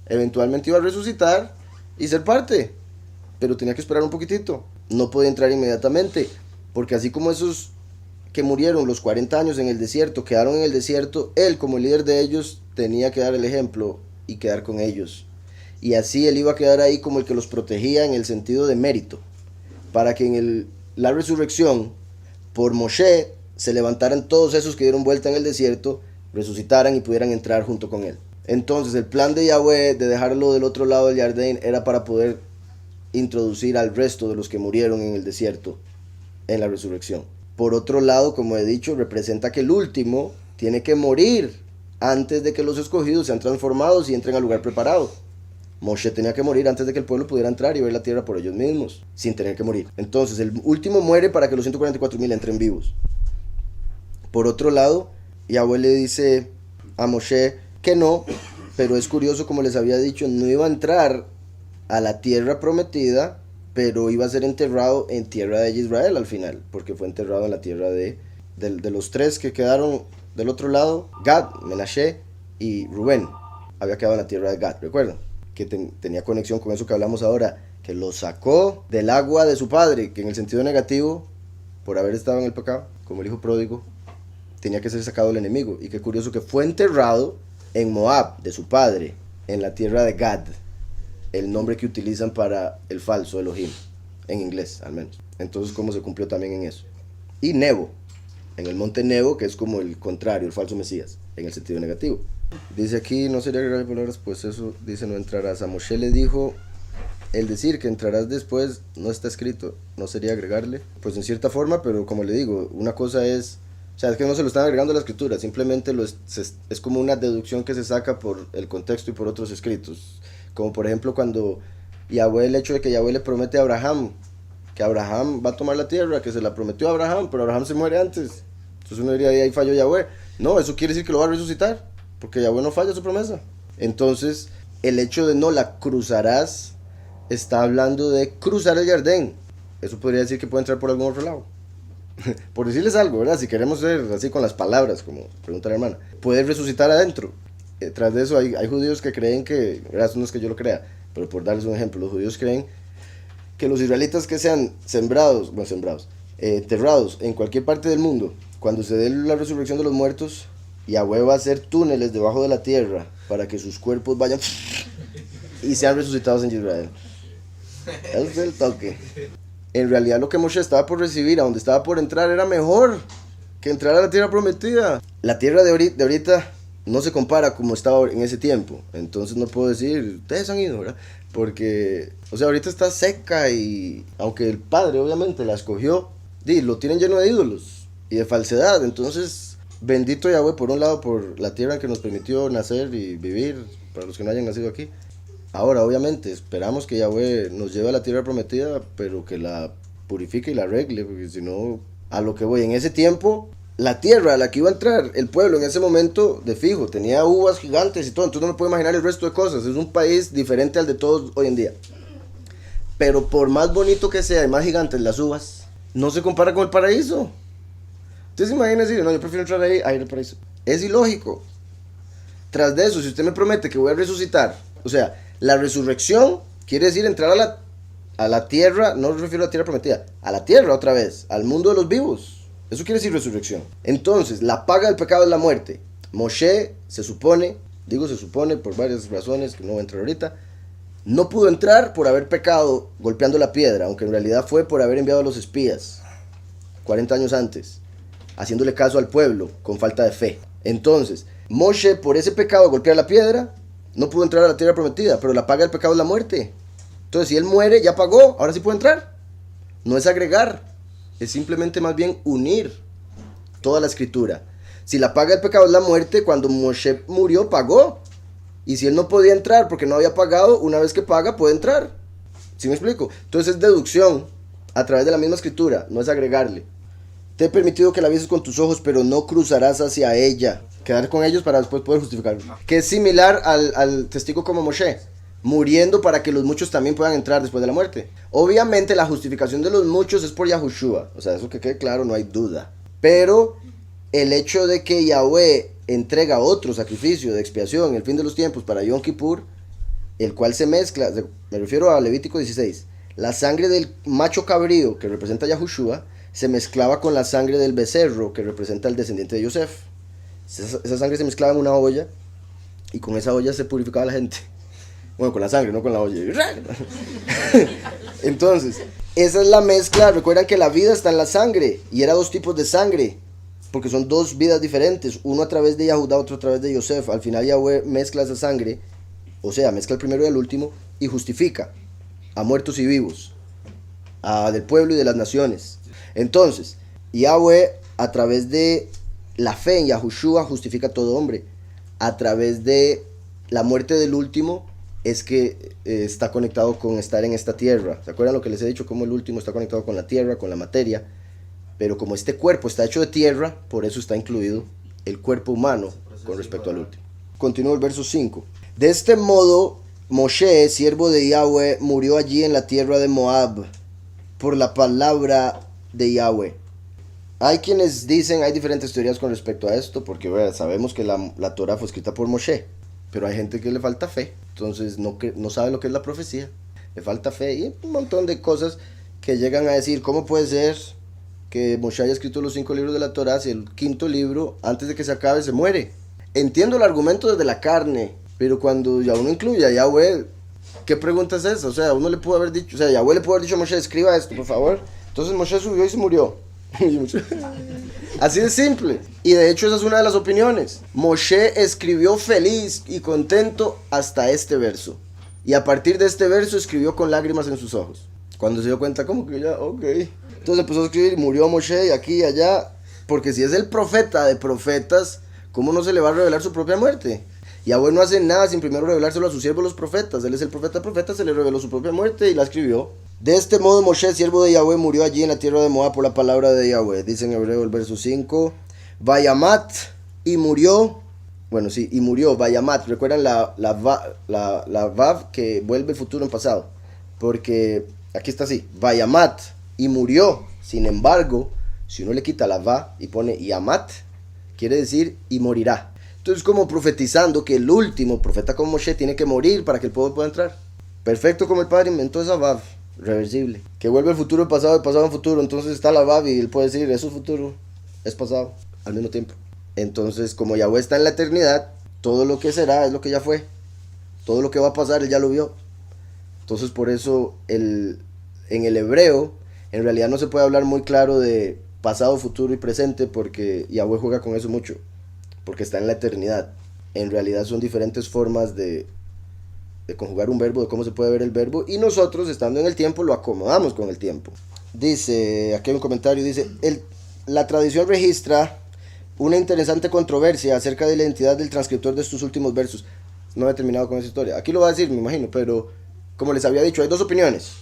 Eventualmente iba a resucitar y ser parte, pero tenía que esperar un poquitito. No podía entrar inmediatamente, porque así como esos que murieron los 40 años en el desierto, quedaron en el desierto, él como líder de ellos tenía que dar el ejemplo y quedar con ellos. Y así él iba a quedar ahí como el que los protegía en el sentido de mérito, para que en la resurrección, por Moshe, se levantaran todos esos que dieron vuelta en el desierto, resucitaran y pudieran entrar junto con él. Entonces el plan de Yahweh de dejarlo del otro lado del Jardín era para poder introducir al resto de los que murieron en el desierto en la resurrección. Por otro lado, como he dicho, representa que el último tiene que morir antes de que los escogidos sean transformados y entren al lugar preparado. Moshe tenía que morir antes de que el pueblo pudiera entrar y ver la tierra por ellos mismos, sin tener que morir. Entonces el último muere para que los 144,000 entren vivos. Por otro lado, Yahweh le dice a Moshe que no, pero es curioso, como les había dicho, no iba a entrar a la tierra prometida, pero iba a ser enterrado en tierra de Israel al final, porque fue enterrado en la tierra de los tres que quedaron del otro lado, Gad, Menashe y Rubén. Había quedado en la tierra de Gad, ¿recuerdan? Que tenía conexión con eso que hablamos ahora, que lo sacó del agua de su padre, que en el sentido negativo, por haber estado en el pecado, como el hijo pródigo, tenía que ser sacado del enemigo. Y qué curioso que fue enterrado en Moab, de su padre, en la tierra de Gad, el nombre que utilizan para el falso Elohim, en inglés al menos. Entonces, ¿cómo se cumplió también en eso? Y Nebo, en el monte Nebo, que es como el contrario, el falso Mesías, en el sentido negativo. Dice aquí, no sería agregarle palabras, pues eso dice no entrarás. A Moshe le dijo, el decir que entrarás después no está escrito, no sería agregarle, pues en cierta forma, pero como le digo, una cosa es, o sea, es que no se lo están agregando a la escritura, simplemente es como una deducción que se saca por el contexto y por otros escritos. Como por ejemplo cuando Yahweh, el hecho de que Yahweh le promete a Abraham, que Abraham va a tomar la tierra, que se la prometió a Abraham, pero Abraham se muere antes. Entonces uno diría, ahí falló Yahweh. No, eso quiere decir que lo va a resucitar, porque Yahweh no falla su promesa. Entonces, el hecho de no la cruzarás, está hablando de cruzar el Jardín. Eso podría decir que puede entrar por algún otro lado. Por decirles algo, ¿verdad? Si queremos ser así con las palabras, como pregunta la hermana, puede resucitar adentro. Tras de eso hay judíos que creen que, eso no es que yo lo crea, pero por darles un ejemplo, los judíos creen que los israelitas que sean enterrados en cualquier parte del mundo, cuando se dé la resurrección de los muertos, Yahweh va a hacer túneles debajo de la tierra para que sus cuerpos vayan y sean resucitados en Israel. Ese es el toque. En realidad lo que Moshe estaba por recibir, a donde estaba por entrar, era mejor que entrar a la tierra prometida. La tierra de ahorita no se compara como estaba en ese tiempo. Entonces no puedo decir, ustedes han ido, ¿verdad? Porque, o sea, ahorita está seca y aunque el padre obviamente la escogió, lo tienen lleno de ídolos y de falsedad. Entonces, bendito Yahweh por un lado por la tierra que nos permitió nacer y vivir, para los que no hayan nacido aquí. Ahora, obviamente, esperamos que Yahweh nos lleve a la tierra prometida, pero que la purifique y la arregle, porque si no, a lo que voy, en ese tiempo, la tierra a la que iba a entrar el pueblo en ese momento, de fijo, tenía uvas gigantes y todo, entonces no me puedo imaginar el resto de cosas. Es un país diferente al de todos hoy en día. Pero por más bonito que sea y más gigantes las uvas, no se compara con el paraíso. Entonces imagínense, no, yo prefiero entrar ahí a ir al paraíso. Es ilógico. Tras de eso, si usted me promete que voy a resucitar, o sea, la resurrección quiere decir entrar a la tierra, no me refiero a la tierra prometida, a la tierra otra vez, al mundo de los vivos. Eso quiere decir resurrección. Entonces, la paga del pecado es la muerte. Moshe, se supone por varias razones que no voy a entrar ahorita, no pudo entrar por haber pecado golpeando la piedra, aunque en realidad fue por haber enviado a los espías 40 años antes, haciéndole caso al pueblo con falta de fe. Entonces, Moshe, por ese pecado de golpear la piedra, no pudo entrar a la tierra prometida, pero la paga del pecado es la muerte. Entonces, si él muere, ya pagó, ahora sí puede entrar. No es agregar, es simplemente más bien unir toda la escritura. Si la paga del pecado es la muerte, cuando Moshe murió, pagó. Y si él no podía entrar porque no había pagado, una vez que paga, puede entrar. ¿Sí me explico? Entonces es deducción a través de la misma escritura, no es agregarle. te he permitido que la vieses con tus ojos, pero no cruzarás hacia ella. Quedar con ellos para después poder justificarlo. Que es similar al testigo como Moshe, muriendo para que los muchos también puedan entrar después de la muerte. Obviamente la justificación de los muchos es por Yahushua, o sea, eso que quede claro, no hay duda. Pero el hecho de que Yahweh entrega otro sacrificio de expiación en el fin de los tiempos para Yom Kippur, el cual se mezcla, me refiero a Levítico 16, la sangre del macho cabrío que representa a Yahushua se mezclaba con la sangre del becerro que representa al descendiente de Yosef. Esa sangre se mezclaba en una olla y con esa olla se purificaba la gente. Bueno, con la sangre, no con la olla. Entonces, esa es la mezcla. Recuerdan que la vida está en la sangre y era dos tipos de sangre, porque son dos vidas diferentes, uno a través de Yahudá, otro a través de Yosef. Al final Yahweh mezcla esa sangre, o sea, mezcla el primero y el último y justifica a muertos y vivos, del pueblo y de las naciones. Entonces, Yahweh a través de la fe en Yahushua justifica a todo hombre. A través de la muerte del último es que está conectado con estar en esta tierra. ¿Se acuerdan lo que les he dicho? Cómo el último está conectado con la tierra, con la materia. Pero como este cuerpo está hecho de tierra, por eso está incluido el cuerpo humano con respecto al último. Continúa el verso 5. De este modo, Moshe, siervo de Yahweh, murió allí en la tierra de Moab por la palabra de Yahweh. Hay quienes dicen, hay diferentes teorías con respecto a esto, porque sabemos que la Torah fue escrita por Moshe, pero hay gente que le falta fe, entonces no sabe lo que es la profecía, le falta fe y un montón de cosas que llegan a decir, ¿cómo puede ser que Moshe haya escrito los 5 libros de la Torah si el 5.º libro, antes de que se acabe, se muere? Entiendo el argumento desde la carne, pero cuando ya uno incluye a Yahweh, ¿qué pregunta es esa? O sea, uno le pudo haber dicho, Yahweh le pudo haber dicho a Moshe, escriba esto, por favor. Entonces Moshe subió y se murió. Así de simple. Y de hecho esa es una de las opiniones. Moshe escribió feliz y contento hasta este verso. Y a partir de este verso escribió con lágrimas en sus ojos. Cuando se dio cuenta, como que ya, ok. Entonces empezó a escribir y murió Moshe aquí y allá. Porque si es el profeta de profetas, ¿cómo no se le va a revelar su propia muerte? Yahweh no hace nada sin primero revelárselo a sus siervos los profetas. Él es el profeta de profetas, se le reveló su propia muerte y la escribió. De este modo Moshe, siervo de Yahweh, murió allí en la tierra de Moab por la palabra de Yahweh. Dice en hebreo el verso 5. Vayamat, y murió. Bueno, sí, y murió. Vayamat. Recuerdan la vav que vuelve el futuro en pasado. Porque aquí está así. Vayamat, y murió. Sin embargo, si uno le quita la va y pone yamat, quiere decir y morirá. Entonces, como profetizando que el último profeta como Moshe tiene que morir para que el pueblo pueda entrar. Perfecto, como el Padre inventó esa vav reversible, que vuelve el futuro en pasado, el pasado en futuro. Entonces está la vav y él puede decir, eso es futuro, es pasado, al mismo tiempo. Entonces, como Yahweh está en la eternidad, todo lo que será es lo que ya fue. Todo lo que va a pasar, él ya lo vio. Entonces, por eso, en el hebreo, en realidad no se puede hablar muy claro de pasado, futuro y presente, porque Yahweh juega con eso mucho, porque está en la eternidad. En realidad son diferentes formas de conjugar un verbo, de cómo se puede ver el verbo, y nosotros, estando en el tiempo, lo acomodamos con el tiempo. Dice, aquí hay un comentario, dice, la tradición registra una interesante controversia acerca de la identidad del transcriptor de estos últimos versos. No he terminado con esa historia. Aquí lo va a decir, me imagino, pero como les había dicho, hay dos opiniones.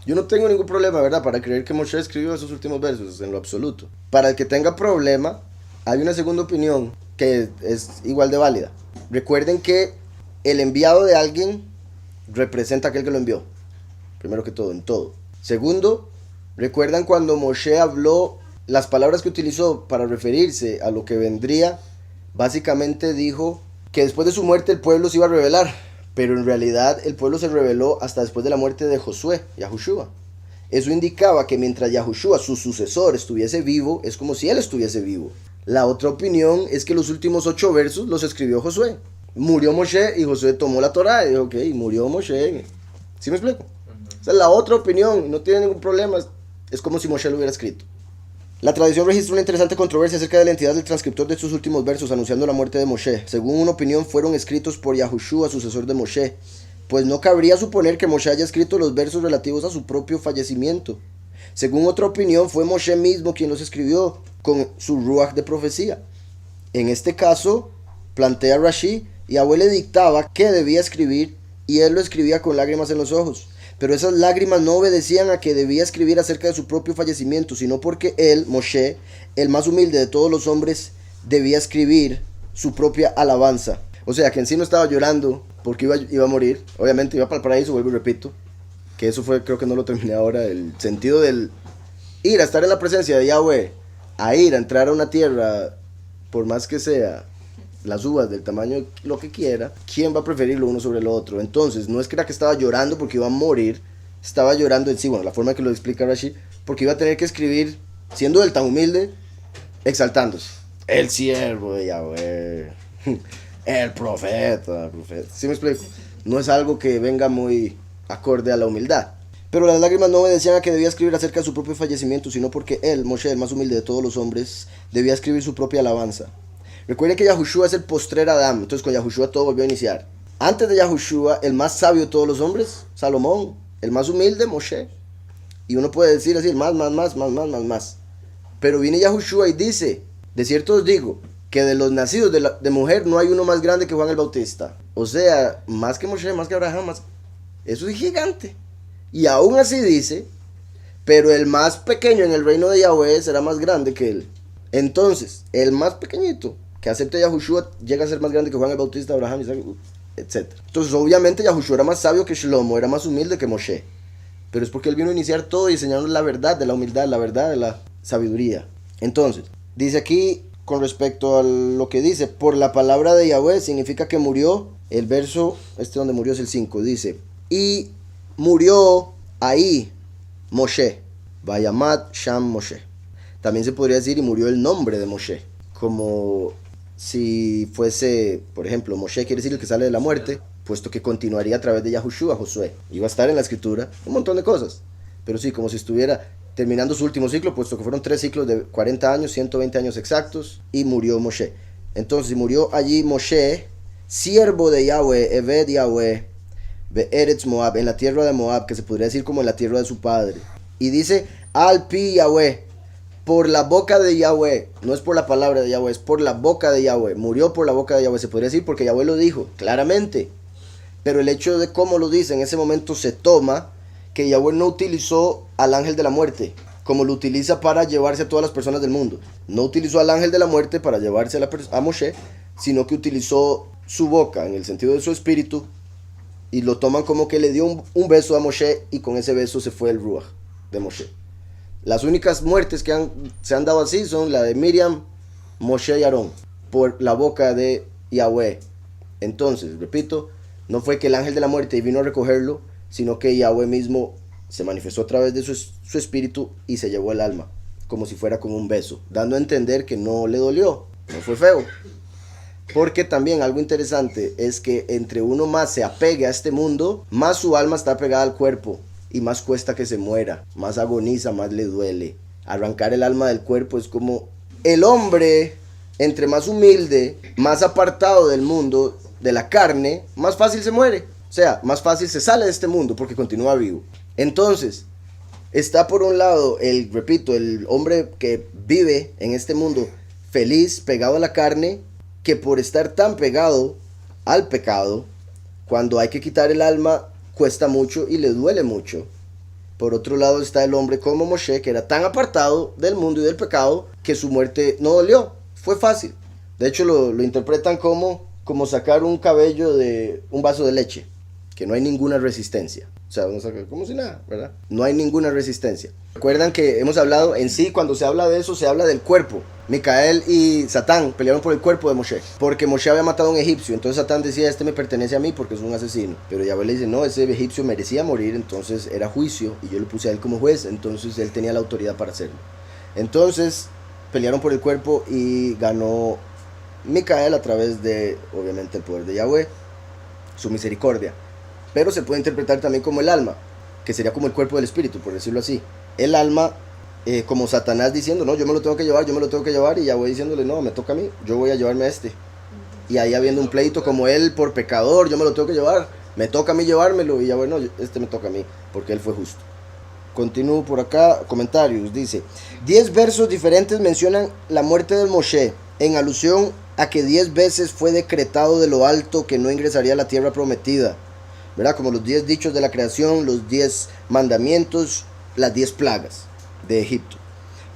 Yo no tengo ningún problema, ¿verdad?, para creer que Moshe escribió esos últimos versos, en lo absoluto. Para el que tenga problema, hay una segunda opinión que es igual de válida. Recuerden que el enviado de alguien representa a aquel que lo envió. Primero que todo, en todo. Segundo, recuerdan cuando Moshe habló, las palabras que utilizó para referirse a lo que vendría, básicamente dijo que después de su muerte el pueblo se iba a rebelar. Pero en realidad el pueblo se rebeló hasta después de la muerte de Josué, Yahushua. Eso indicaba que mientras Yahushua, su sucesor, estuviese vivo, es como si él estuviese vivo. La otra opinión es que los últimos 8 versos los escribió Josué. Murió Moshe y Josué tomó la Torah y dijo, ok, murió Moshe. ¿Sí me explico? Esa es la otra opinión, no tiene ningún problema. Es como si Moshe lo hubiera escrito. La tradición registra una interesante controversia acerca de la identidad del transcriptor de estos últimos versos anunciando la muerte de Moshe. Según una opinión, fueron escritos por Yahushua, sucesor de Moshe, pues no cabría suponer que Moshe haya escrito los versos relativos a su propio fallecimiento. Según otra opinión, fue Moshe mismo quien los escribió con su ruach de profecía. En este caso, plantea Rashi, Yahweh le dictaba qué debía escribir y él lo escribía con lágrimas en los ojos. Pero esas lágrimas no obedecían a que debía escribir acerca de su propio fallecimiento, sino porque él, Moshe, el más humilde de todos los hombres, debía escribir su propia alabanza. O sea, que en sí no estaba llorando porque iba a morir. Obviamente iba para el paraíso, vuelvo y repito. Que eso fue, creo que no lo terminé ahora, el sentido del ir a estar en la presencia de Yahweh, a ir a entrar a una tierra, por más que sea las uvas del tamaño lo que quiera, ¿quién va a preferir lo uno sobre lo otro? Entonces, no es que era que estaba llorando porque iba a morir, estaba llorando en sí, bueno, la forma que lo explica Rashi, porque iba a tener que escribir, siendo él tan humilde, exaltándose. El siervo de Yahweh, el profeta. ¿Sí me explico? No es algo que venga muy acorde a la humildad. Pero las lágrimas no obedecían a que debía escribir acerca de su propio fallecimiento, sino porque él, Moshe, el más humilde de todos los hombres, debía escribir su propia alabanza. Recuerden que Yahushua es el postrer Adán, entonces con Yahushua todo volvió a iniciar. Antes de Yahushua, el más sabio de todos los hombres, Salomón, el más humilde, Moshe. Y uno puede decir así, más. Pero viene Yahushua y dice, de cierto os digo, que de los nacidos de mujer no hay uno más grande que Juan el Bautista. O sea, más que Moshe, más que Abraham, más... Eso es gigante. Y aún así dice, pero el más pequeño en el reino de Yahweh será más grande que él. Entonces, el más pequeñito que acepte Yahushua llega a ser más grande que Juan el Bautista, Abraham, Isaac, etc. Entonces, obviamente, Yahushua era más sabio que Shlomo, era más humilde que Moshe. Pero es porque él vino a iniciar todo y enseñarnos la verdad de la humildad, la verdad de la sabiduría. Entonces, dice aquí, con respecto a lo que dice, por la palabra de Yahweh, significa que murió. El verso, donde murió es el 5, dice, y murió ahí Moshe, Vayamat Sham Moshe. También se podría decir, y murió el nombre de Moshe, como si fuese, por ejemplo, Moshe quiere decir el que sale de la muerte, puesto que continuaría a través de Yahushua, Josué. Iba a estar en la escritura, un montón de cosas, pero sí, como si estuviera terminando su último ciclo, puesto que fueron 3 ciclos de 40 años, 120 años exactos, y murió Moshe. Entonces murió allí Moshe, siervo de Yahweh, Eved Yahweh, Be'eretz Moab, en la tierra de Moab, que se podría decir como en la tierra de su padre. Y dice, al pi Yahweh, por la boca de Yahweh, no es por la palabra de Yahweh, es por la boca de Yahweh, murió por la boca de Yahweh, se podría decir porque Yahweh lo dijo, claramente. Pero el hecho de cómo lo dice en ese momento se toma que Yahweh no utilizó al ángel de la muerte, como lo utiliza para llevarse a todas las personas del mundo. No utilizó al ángel de la muerte para llevarse a Moshe, sino que utilizó su boca, en el sentido de su espíritu, y lo toman como que le dio un beso a Moshe, y con ese beso se fue el Ruach de Moshe. Las únicas muertes que se han dado así son la de Miriam, Moshe y Aarón, por la boca de Yahweh. Entonces, repito, no fue que el ángel de la muerte vino a recogerlo, sino que Yahweh mismo se manifestó a través de su espíritu y se llevó el alma, como si fuera con un beso, dando a entender que no le dolió, no fue feo. Porque también algo interesante es que entre uno más se apegue a este mundo, más su alma está pegada al cuerpo y más cuesta que se muera, más agoniza, más le duele. Arrancar el alma del cuerpo es como el hombre, entre más humilde, más apartado del mundo, de la carne, más fácil se muere. O sea, más fácil se sale de este mundo porque continúa vivo. Entonces, está por un lado, el hombre que vive en este mundo feliz, pegado a la carne, que por estar tan pegado al pecado, cuando hay que quitar el alma, cuesta mucho y le duele mucho. Por otro lado está el hombre como Moshe, que era tan apartado del mundo y del pecado, que su muerte no dolió, fue fácil. De hecho lo interpretan como sacar un cabello de un vaso de leche, que no hay ninguna resistencia. O sea, uno saca como si nada, ¿verdad? No hay ninguna resistencia. Recuerdan que hemos hablado en sí, cuando se habla de eso, se habla del cuerpo. Micael y Satán pelearon por el cuerpo de Moshe, porque Moshe había matado a un egipcio. Entonces Satán decía, este me pertenece a mí porque es un asesino. Pero Yahweh le dice, no, ese egipcio merecía morir, entonces era juicio y yo lo puse a él como juez, entonces él tenía la autoridad para hacerlo. Entonces pelearon por el cuerpo y ganó Micael a través de, obviamente, el poder de Yahweh, su misericordia. Pero se puede interpretar también como el alma, que sería como el cuerpo del espíritu, por decirlo así. El alma, como Satanás diciendo, no, yo me lo tengo que llevar, y Yahweh diciéndole, no, me toca a mí, yo voy a llevarme a este. Y ahí habiendo un pleito como él por pecador, yo me lo tengo que llevar, me toca a mí llevármelo, y Yahweh, no, este me toca a mí, porque él fue justo. Continúo por acá, comentarios, dice, 10 versos diferentes mencionan la muerte de Moshe, en alusión a que 10 veces fue decretado de lo alto que no ingresaría a la tierra prometida. ¿verdad? Como los 10 dichos de la creación, los 10 mandamientos, las 10 plagas de Egipto.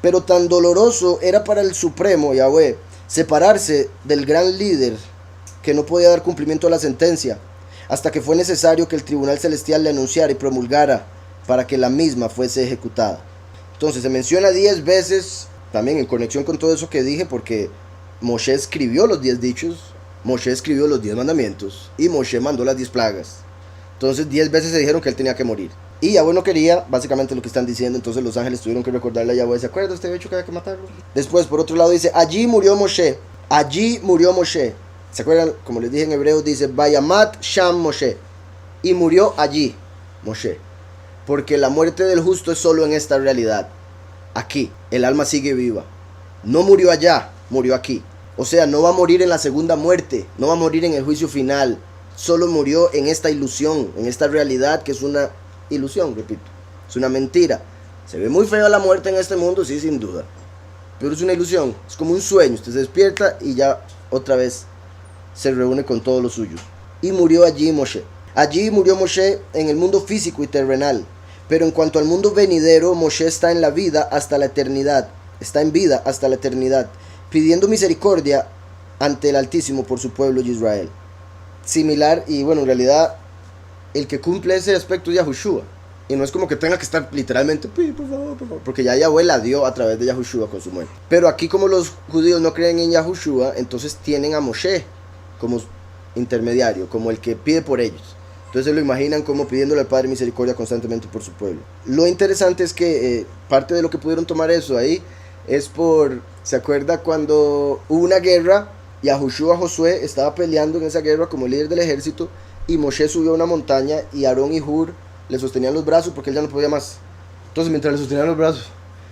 Pero tan doloroso era para el Supremo, Yahweh, separarse del gran líder que no podía dar cumplimiento a la sentencia, hasta que fue necesario que el tribunal celestial le anunciara y promulgara para que la misma fuese ejecutada. Entonces se menciona 10 veces, también en conexión con todo eso que dije, porque Moshe escribió los 10 dichos, Moshe escribió los 10 mandamientos, y Moshe mandó las 10 plagas. Entonces 10 veces se dijeron que él tenía que morir. Y Yahweh no quería, básicamente lo que están diciendo, entonces los ángeles tuvieron que recordarle a Yahweh, ¿se acuerda usted hecho que había que matarlo? Después, por otro lado, dice, allí murió Moshe. ¿Se acuerdan? Como les dije en hebreo, dice, Vayamat Sham Moshe. Y murió allí Moshe. Porque la muerte del justo es solo en esta realidad. Aquí, el alma sigue viva. No murió allá, murió aquí. O sea, no va a morir en la segunda muerte, no va a morir en el juicio final. Solo murió en esta ilusión, en esta realidad que es una ilusión, repito. Es una mentira. Se ve muy feo la muerte en este mundo, sí, sin duda. Pero es una ilusión, es como un sueño. Usted se despierta y ya otra vez se reúne con todos los suyos. Y murió allí Moshe. Allí murió Moshe en el mundo físico y terrenal. Pero en cuanto al mundo venidero, Moshe está en la vida hasta la eternidad. Está en vida hasta la eternidad, pidiendo misericordia ante el Altísimo por su pueblo Israel. Similar, y bueno, en realidad el que cumple ese aspecto es Yahushua. Y no es como que tenga que estar literalmente, por favor, porque ya Yahweh la dio a través de Yahushua con su muerte. Pero aquí, como los judíos no creen en Yahushua, entonces tienen a Moshe como intermediario, como el que pide por ellos. Entonces se lo imaginan como pidiéndole al Padre misericordia constantemente por su pueblo. Lo interesante es que parte de lo que pudieron tomar eso ahí es ¿se acuerda cuando hubo una guerra? Yahushua Josué estaba peleando en esa guerra como líder del ejército, y Moshe subió a una montaña y Aarón y Hur le sostenían los brazos porque él ya no podía más. Entonces mientras le sostenían los brazos,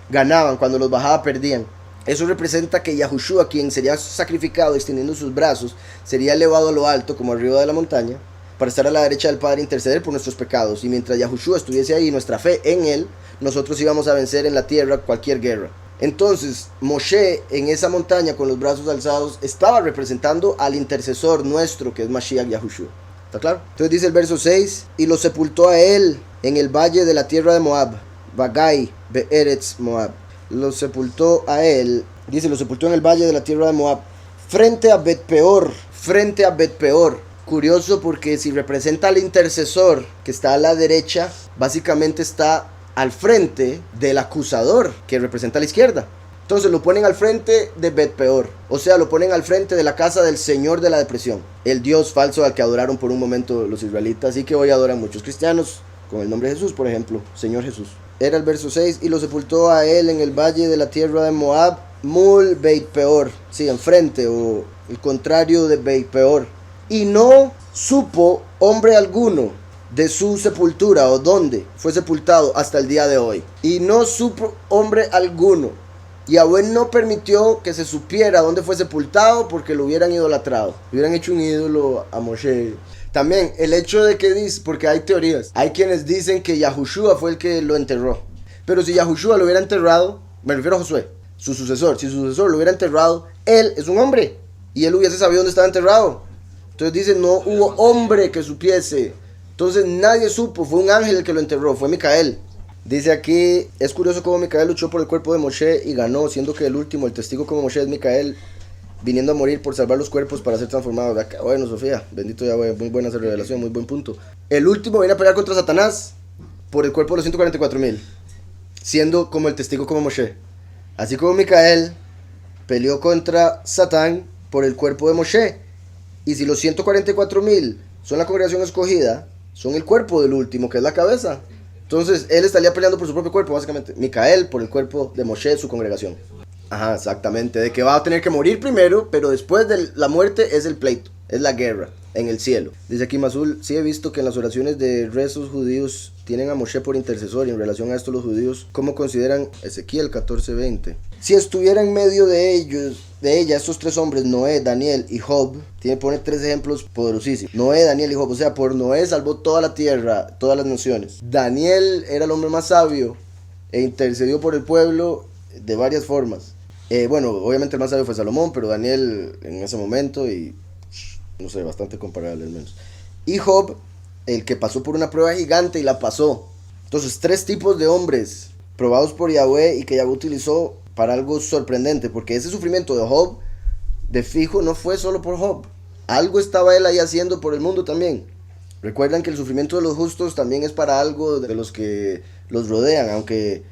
ganaban, cuando los bajaba perdían. Eso representa que Yahushua, quien sería sacrificado extendiendo sus brazos, sería elevado a lo alto, como arriba de la montaña, para estar a la derecha del Padre e interceder por nuestros pecados. Y mientras Yahushua estuviese ahí, nuestra fe en él, nosotros íbamos a vencer en la tierra cualquier guerra. Entonces Moshe en esa montaña con los brazos alzados estaba representando al intercesor nuestro, que es Mashiach Yahushua. ¿Está claro? Entonces dice el verso 6, y lo sepultó a él en el valle de la tierra de Moab, Bagai Be'eretz Moab. Lo sepultó a él, dice, lo sepultó en el valle de la tierra de Moab, frente a Bet-peor. Curioso, porque si representa al intercesor que está a la derecha, básicamente está al frente del acusador que representa a la izquierda. Entonces lo ponen al frente de Bet-peor, o sea, lo ponen al frente de la casa del Señor de la depresión, el Dios falso al que adoraron por un momento los israelitas y que hoy adoran muchos cristianos con el nombre de Jesús, por ejemplo, Señor Jesús. Era el verso 6, y lo sepultó a él en el valle de la tierra de Moab, Mul Bet-peor, sí, enfrente, o el contrario de Bet-peor. Y no supo hombre alguno de su sepultura, o dónde fue sepultado hasta el día de hoy. Y no supo hombre alguno. Yahweh no permitió que se supiera dónde fue sepultado, porque lo hubieran idolatrado. Hubieran hecho un ídolo a Moshe. También el hecho de que dice, porque hay teorías, hay quienes dicen que Yahushua fue el que lo enterró. Pero si Yahushua lo hubiera enterrado, me refiero a Josué, su sucesor, si su sucesor lo hubiera enterrado, él es un hombre, y él hubiese sabido dónde estaba enterrado. Entonces dice, no hubo hombre que supiese. Entonces nadie supo, fue un ángel el que lo enterró, fue Micael. Dice aquí, es curioso cómo Micael luchó por el cuerpo de Moshe y ganó, siendo que el último, el testigo como Moshe, es Micael, viniendo a morir por salvar los cuerpos para ser transformados. Bueno, Sofía, bendito Yahweh, muy buena esa revelación, muy buen punto. El último viene a pelear contra Satanás por el cuerpo de los 144,000, siendo como el testigo como Moshe. Así como Micael peleó contra Satán por el cuerpo de Moshe. Y si los 144,000 son la congregación escogida, son el cuerpo del último, que es la cabeza. Entonces él estaría peleando por su propio cuerpo, básicamente. Micael por el cuerpo de Moshe, su congregación. Ajá, exactamente. De que va a tener que morir primero, pero después de la muerte es el pleito, es la guerra en el cielo. Dice aquí Mazul, sí he visto que en las oraciones de rezos judíos tienen a Moshe por intercesor, y en relación a esto los judíos, ¿cómo consideran Ezequiel 14:20? Si estuviera en medio de ella, estos tres hombres, Noé, Daniel y Job, pone tres ejemplos poderosísimos. Noé, Daniel y Job, o sea, por Noé salvó toda la tierra, todas las naciones. Daniel era el hombre más sabio e intercedió por el pueblo de varias formas. Bueno, obviamente el más sabio fue Salomón, pero Daniel en ese momento, y no sé, bastante comparable al menos. Y Job el que pasó por una prueba gigante y la pasó. Entonces, 3 tipos de hombres probados por Yahweh y que Yahweh utilizó para algo sorprendente, porque ese sufrimiento de Job, de fijo, no fue solo por Job. Algo estaba él ahí haciendo por el mundo también. Recuerdan que el sufrimiento de los justos también es para algo de los que los rodean, aunque,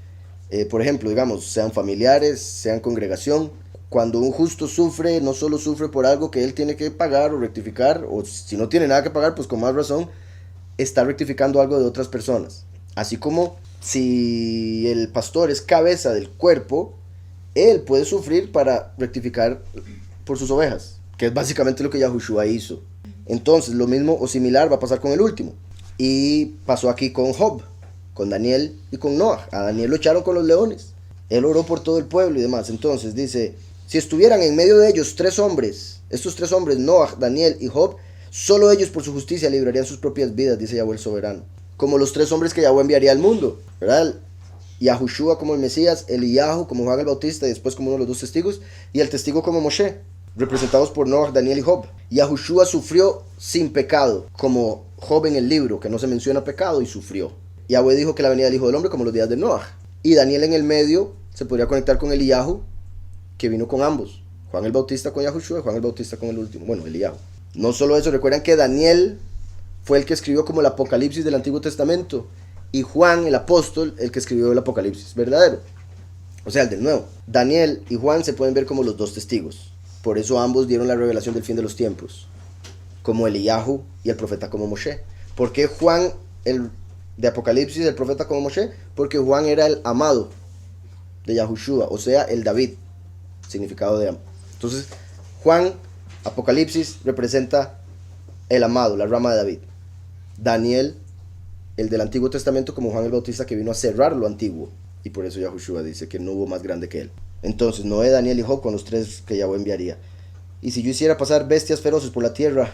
por ejemplo, digamos, sean familiares, sean congregación. Cuando un justo sufre, no solo sufre por algo que él tiene que pagar o rectificar, o si no tiene nada que pagar, pues con más razón, está rectificando algo de otras personas. Así como si el pastor es cabeza del cuerpo, él puede sufrir para rectificar por sus ovejas, que es básicamente lo que Yahushua hizo. Entonces, lo mismo o similar va a pasar con el último. Y pasó aquí con Job, con Daniel y con Noah. A Daniel lo echaron con los leones. Él oró por todo el pueblo y demás. Entonces dice, si estuvieran en medio de ellos 3 hombres, estos 3 hombres, Noah, Daniel y Job, solo ellos por su justicia librarían sus propias vidas, dice Yahweh el soberano. Como los 3 hombres que Yahweh enviaría al mundo, ¿verdad? Yahushua como el Mesías, Eliyahu como Juan el Bautista y después como uno de los 2 testigos, y el testigo como Moshe, representados por Noah, Daniel y Job. Yahushua sufrió sin pecado, como Job en el libro, que no se menciona pecado, y sufrió. Yahweh dijo que la venida del Hijo del Hombre como los días de Noah. Y Daniel en el medio se podría conectar con Eliyahu, que vino con ambos. Juan el Bautista con Yahushua y Juan el Bautista con el último, bueno, Eliyahu. No solo eso, recuerdan que Daniel fue el que escribió como el Apocalipsis del Antiguo Testamento, y Juan, el apóstol, el que escribió el Apocalipsis verdadero, o sea, el del Nuevo. Daniel y Juan se pueden ver como los 2 testigos. Por eso ambos dieron la revelación del fin de los tiempos, como Eliyahu y el profeta como Moshe. ¿Por qué Juan, el de Apocalipsis, el profeta como Moshe? Porque Juan era el amado de Yahushua, o sea, el David, significado de amo. Entonces, Juan, Apocalipsis, representa el amado, la rama de David. Daniel, el del Antiguo Testamento, como Juan el Bautista, que vino a cerrar lo antiguo. Y por eso Yahushua dice que no hubo más grande que él. Entonces, Noé, Daniel y Job con los 3 que Yahweh enviaría. Y si yo hiciera pasar bestias feroces por la tierra,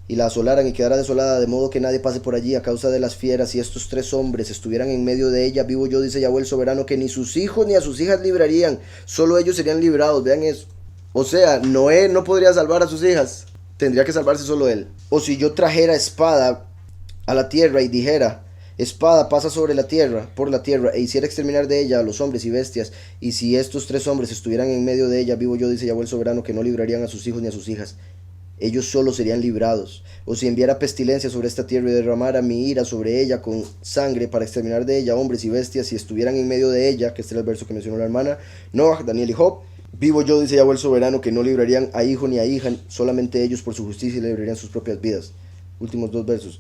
y la asolaran y quedara desolada, de modo que nadie pase por allí a causa de las fieras, y estos 3 hombres estuvieran en medio de ella, vivo yo, dice Yahweh el soberano, que ni sus hijos ni a sus hijas librarían, solo ellos serían librados. Vean eso. O sea, Noé no podría salvar a sus hijas, tendría que salvarse solo él. O si yo trajera espada a la tierra y dijera, espada pasa sobre la tierra, por la tierra, e hiciera exterminar de ella a los hombres y bestias, y si estos 3 hombres estuvieran en medio de ella, vivo yo, dice Yahweh el soberano, que no librarían a sus hijos ni a sus hijas, ellos solo serían librados. O si enviara pestilencia sobre esta tierra y derramara mi ira sobre ella con sangre para exterminar de ella hombres y bestias, si estuvieran en medio de ella, que este era el verso que mencionó la hermana, Noah, Daniel y Job, vivo yo, dice Yahweh el soberano, que no librarían a hijo ni a hija, solamente ellos por su justicia librarían sus propias vidas. Últimos 2 versos.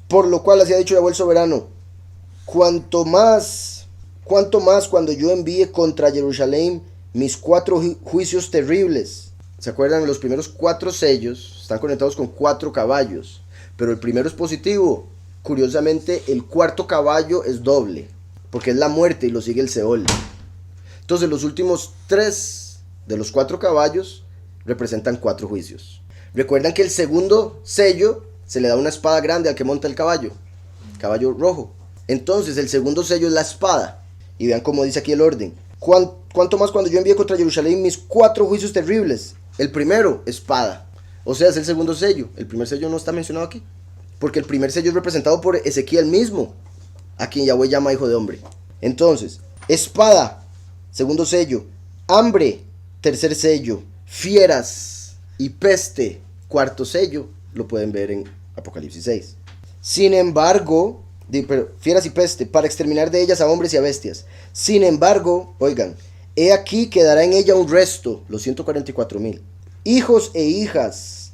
Por lo cual así ha dicho Yahweh el soberano, cuanto más cuando yo envíe contra Jerusalén mis 4 juicios terribles. ¿Se acuerdan? Los primeros 4 sellos están conectados con 4 caballos, pero el primero es positivo. Curiosamente, el 4.º caballo es doble, porque es la muerte y lo sigue el Seol. Entonces, los últimos 3 de los 4 caballos representan 4 juicios. Recuerdan que el segundo sello se le da una espada grande al que monta el caballo rojo. Entonces, el segundo sello es la espada. Y vean cómo dice aquí el orden. Cuanto más cuando yo envíe contra Jerusalén mis 4 juicios terribles. El primero, espada. O sea, es el segundo sello. El primer sello no está mencionado aquí, porque el primer sello es representado por Ezequiel mismo, a quien Yahweh llama hijo de hombre. Entonces, espada, segundo sello. Hambre, tercer sello. Fieras y peste, 4.º sello. Lo pueden ver en Apocalipsis 6. Sin embargo, fieras y peste, para exterminar de ellas a hombres y a bestias. Sin embargo, oigan, he aquí quedará en ella un resto, los 144,000. Hijos e hijas,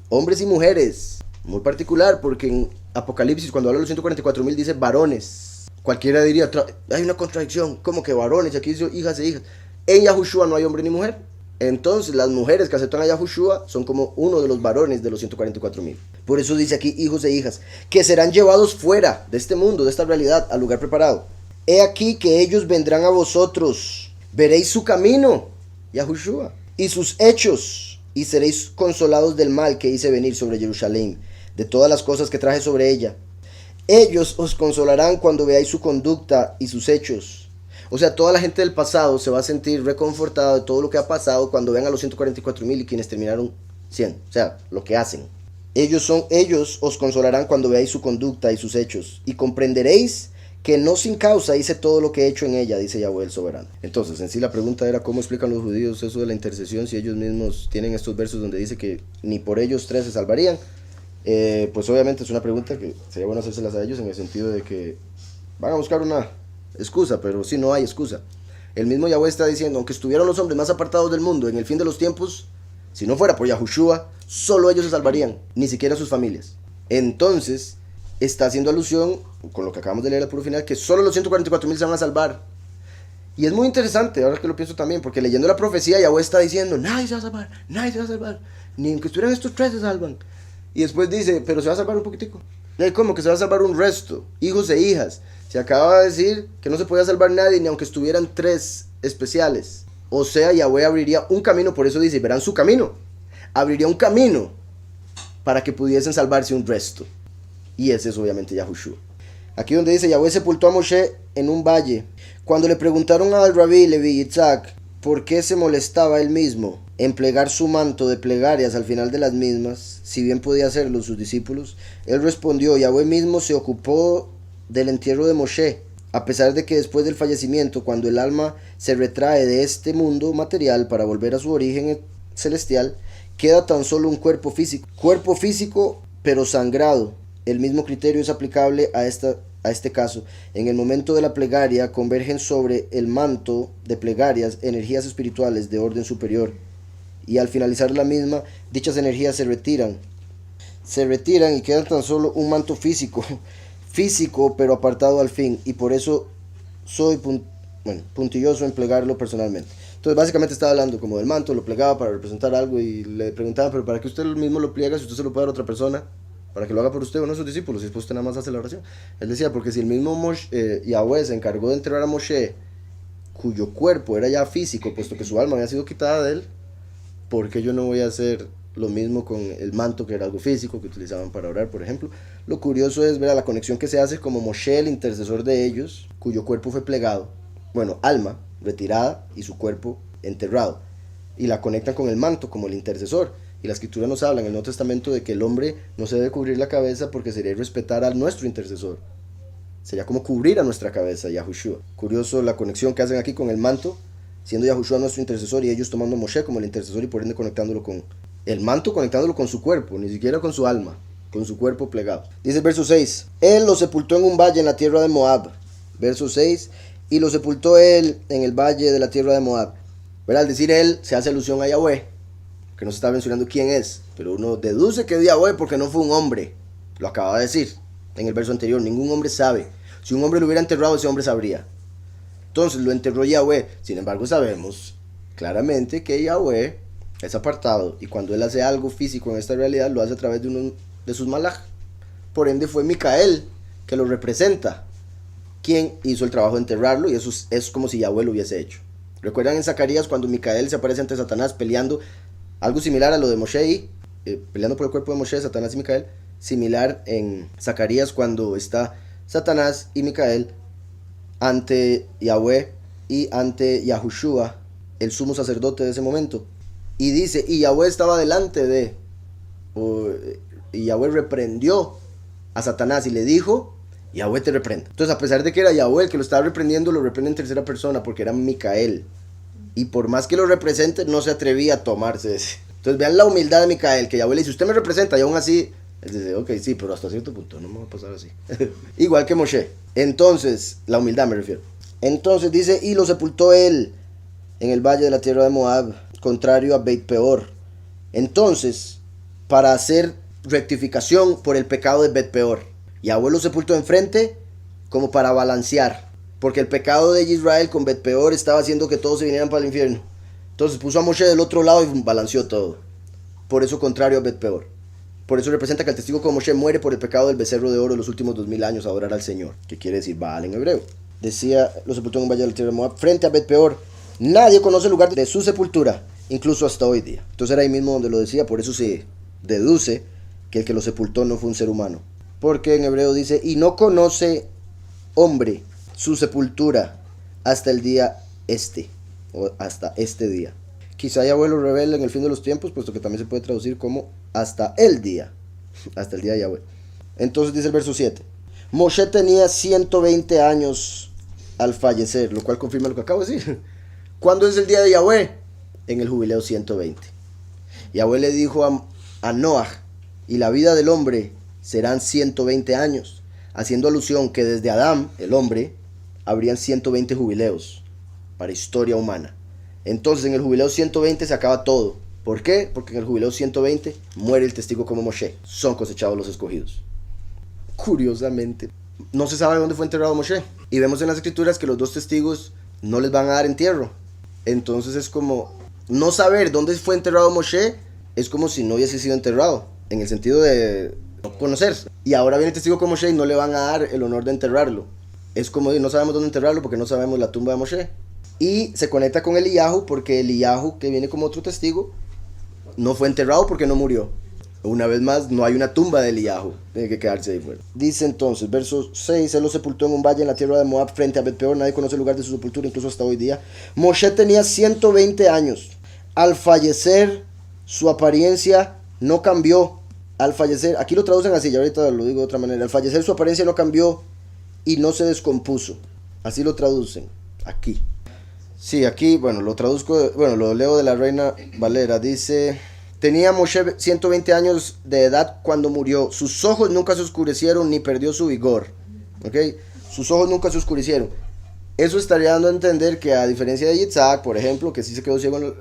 hombres y mujeres. Muy particular, porque en Apocalipsis, cuando habla de los 144,000, dice varones. Cualquiera diría, hay una contradicción, ¿cómo que varones? Aquí dice hijas e hijas. En Yahushua no hay hombre ni mujer. Entonces las mujeres que aceptan a Yahushua son como uno de los varones de los 144,000. Por eso dice aquí hijos e hijas, que serán llevados fuera de este mundo, de esta realidad, al lugar preparado. He aquí que ellos vendrán a vosotros, veréis su camino, Yahushua, y sus hechos, y seréis consolados del mal que hice venir sobre Jerusalén, de todas las cosas que traje sobre ella. Ellos os consolarán cuando veáis su conducta y sus hechos. O sea, toda la gente del pasado se va a sentir reconfortada de todo lo que ha pasado cuando vean a los 144,000 y quienes terminaron 100. O sea, lo que hacen. Ellos os consolarán cuando veáis su conducta y sus hechos, y comprenderéis que no sin causa hice todo lo que he hecho en ella, dice Yahweh el soberano. Entonces, en sí la pregunta era cómo explican los judíos eso de la intercesión si ellos mismos tienen estos versos donde dice que ni por ellos tres se salvarían. Pues obviamente es una pregunta que sería bueno hacérselas a ellos en el sentido de que van a buscar una excusa, pero si no hay excusa. El mismo Yahweh está diciendo, aunque estuvieran los hombres más apartados del mundo en el fin de los tiempos, si no fuera por Yahushua, solo ellos se salvarían, ni siquiera sus familias. Entonces, está haciendo alusión, con lo que acabamos de leer al puro final, que solo los 144,000 se van a salvar. Y es muy interesante, ahora que lo pienso también, porque leyendo la profecía, Yahweh está diciendo, nadie se va a salvar, nadie se va a salvar, ni aunque estuvieran estos tres se salvan. Y después dice, pero se va a salvar un poquitico. ¿Cómo que se va a salvar un resto? Hijos e hijas. Se acaba de decir que no se podía salvar nadie, ni aunque estuvieran tres especiales. O sea, Yahweh abriría un camino, por eso dice, verán su camino. Abriría un camino para que pudiesen salvarse un resto. Y ese es obviamente Yahushua. Aquí donde dice, Yahweh sepultó a Moshe en un valle. Cuando le preguntaron al rabí Levi Yitzhak por qué se molestaba él mismo en plegar su manto de plegarias al final de las mismas, si bien podía hacerlo sus discípulos, él respondió, Yahweh mismo se ocupó del entierro de Moshe, a pesar de que después del fallecimiento, cuando el alma se retrae de este mundo material para volver a su origen celestial, queda tan solo un cuerpo físico pero sangrado. El mismo criterio es aplicable a este caso. En el momento de la plegaria convergen sobre el manto de plegarias energías espirituales de orden superior, y al finalizar la misma, dichas energías se retiran y quedan tan solo un manto físico pero apartado al fin, y por eso soy puntilloso en plegarlo personalmente. Entonces básicamente estaba hablando como del manto, lo plegaba para representar algo, y le preguntaban, pero ¿para qué usted mismo lo pliega si usted se lo puede dar a otra persona? Para que lo haga por usted o no sus discípulos, y después usted nada más hace la oración. Él decía, porque si el mismo Yahweh se encargó de enterrar a Moshe, cuyo cuerpo era ya físico, puesto que su alma había sido quitada de él, ¿por qué yo no voy a hacer lo mismo con el manto, que era algo físico que utilizaban para orar, por ejemplo? Lo curioso es ver la conexión que se hace como Moshe, el intercesor de ellos, cuyo cuerpo fue plegado, alma retirada y su cuerpo enterrado, y la conectan con el manto como el intercesor. Y la escritura nos habla en el Nuevo Testamento de que el hombre no se debe cubrir la cabeza porque sería respetar a nuestro intercesor. Sería como cubrir a nuestra cabeza, Yahushua. Curioso la conexión que hacen aquí con el manto, siendo Yahushua nuestro intercesor y ellos tomando a Moshe como el intercesor y por ende conectándolo con el manto, conectándolo con su cuerpo, ni siquiera con su alma, con su cuerpo plegado. Dice el verso 6, él lo sepultó en un valle en la tierra de Moab. Verso 6, y lo sepultó él en el valle de la tierra de Moab. Pero al decir él, se hace alusión a Yahweh, que no se está mencionando quién es, pero uno deduce que es Yahweh porque no fue un hombre. Lo acaba de decir en el verso anterior, ningún hombre sabe. Si un hombre lo hubiera enterrado, ese hombre sabría. Entonces lo enterró Yahweh. Sin embargo, sabemos claramente que Yahweh es apartado, y cuando él hace algo físico en esta realidad, lo hace a través de uno de sus malaj. Por ende fue Micael que lo representa, quien hizo el trabajo de enterrarlo, y eso es como si Yahweh lo hubiese hecho. ¿Recuerdan en Zacarías cuando Micael se aparece ante Satanás peleando? Algo similar a lo de Moshe, peleando por el cuerpo de Moshe, Satanás y Micael. Similar en Zacarías cuando está Satanás y Micael ante Yahweh y ante Yahushua, el sumo sacerdote de ese momento. Y dice, y Yahweh estaba delante de, y Yahweh reprendió a Satanás y le dijo, Yahweh te reprenda. Entonces, a pesar de que era Yahweh el que lo estaba reprendiendo, lo reprende en tercera persona porque era Micael. Y por más que lo represente, no se atrevía a tomarse ese. Entonces vean la humildad de Micael, que Yahweh le dice, usted me representa, y aún así, él dice, ok, sí, pero hasta cierto punto, no me va a pasar así. Igual que Moshe. Entonces, la humildad me refiero. Entonces dice, y lo sepultó él en el valle de la tierra de Moab, contrario a Beit Peor. Entonces, para hacer rectificación por el pecado de Bet Peor, Yahweh lo sepultó enfrente como para balancear, porque el pecado de Israel con Bet Peor estaba haciendo que todos se vinieran para el infierno. Entonces puso a Moshe del otro lado y balanceó todo. Por eso contrario a Bet Peor. Por eso representa que el testigo como Moshe muere por el pecado del becerro de oro los últimos 2000 años a adorar al Señor, que quiere decir Baal en hebreo. Decía, lo sepultó en un valle de la tierra de Moab frente a Bet Peor. Nadie conoce el lugar de su sepultura, incluso hasta hoy día. Entonces era ahí mismo donde lo decía, por eso se deduce que el que lo sepultó no fue un ser humano. Porque en hebreo dice, y no conoce hombre su sepultura hasta el día o hasta este día. Quizá Yahweh lo revela en el fin de los tiempos, puesto que también se puede traducir como hasta el día hasta el día de Yahweh. Entonces dice el verso 7. Moshe tenía 120 años al fallecer, lo cual confirma lo que acabo de decir. ¿Cuándo es el día de Yahweh? En el jubileo 120. Yahweh le dijo a Noah, y la vida del hombre serán 120 años, haciendo alusión que desde Adán, el hombre, habrían 120 jubileos para historia humana. Entonces en el jubileo 120 se acaba todo. ¿Por qué? Porque en el jubileo 120 muere el testigo como Moshe. Son cosechados los escogidos. Curiosamente, no se sabe dónde fue enterrado Moshe. Y vemos en las escrituras que los dos testigos no les van a dar entierro. Entonces es como no saber dónde fue enterrado Moshe, es como si no hubiese sido enterrado, en el sentido de no conocer. Y ahora viene el testigo como Moshe y no le van a dar el honor de enterrarlo. Es como no sabemos dónde enterrarlo porque no sabemos la tumba de Moshe. Y se conecta con Eliyahu porque Eliyahu, que viene como otro testigo, no fue enterrado porque no murió. Una vez más, no hay una tumba de Eliyahu, tiene que quedarse ahí fuera. Dice entonces, verso 6, él lo sepultó en un valle en la tierra de Moab frente a Bet-peor. Nadie conoce el lugar de su sepultura, incluso hasta hoy día. Moshe tenía 120 años. Al fallecer, su apariencia no cambió. Al fallecer, aquí lo traducen así, ya ahorita lo digo de otra manera. Al fallecer, su apariencia no cambió y no se descompuso. Así lo traducen, aquí. Sí, aquí, lo traduzco, lo leo de la Reina Valera. Dice: tenía Moshe 120 años de edad cuando murió. Sus ojos nunca se oscurecieron ni perdió su vigor. ¿Ok? Sus ojos nunca se oscurecieron. Eso estaría dando a entender que, a diferencia de Yitzhak, por ejemplo, que sí se quedó ciego en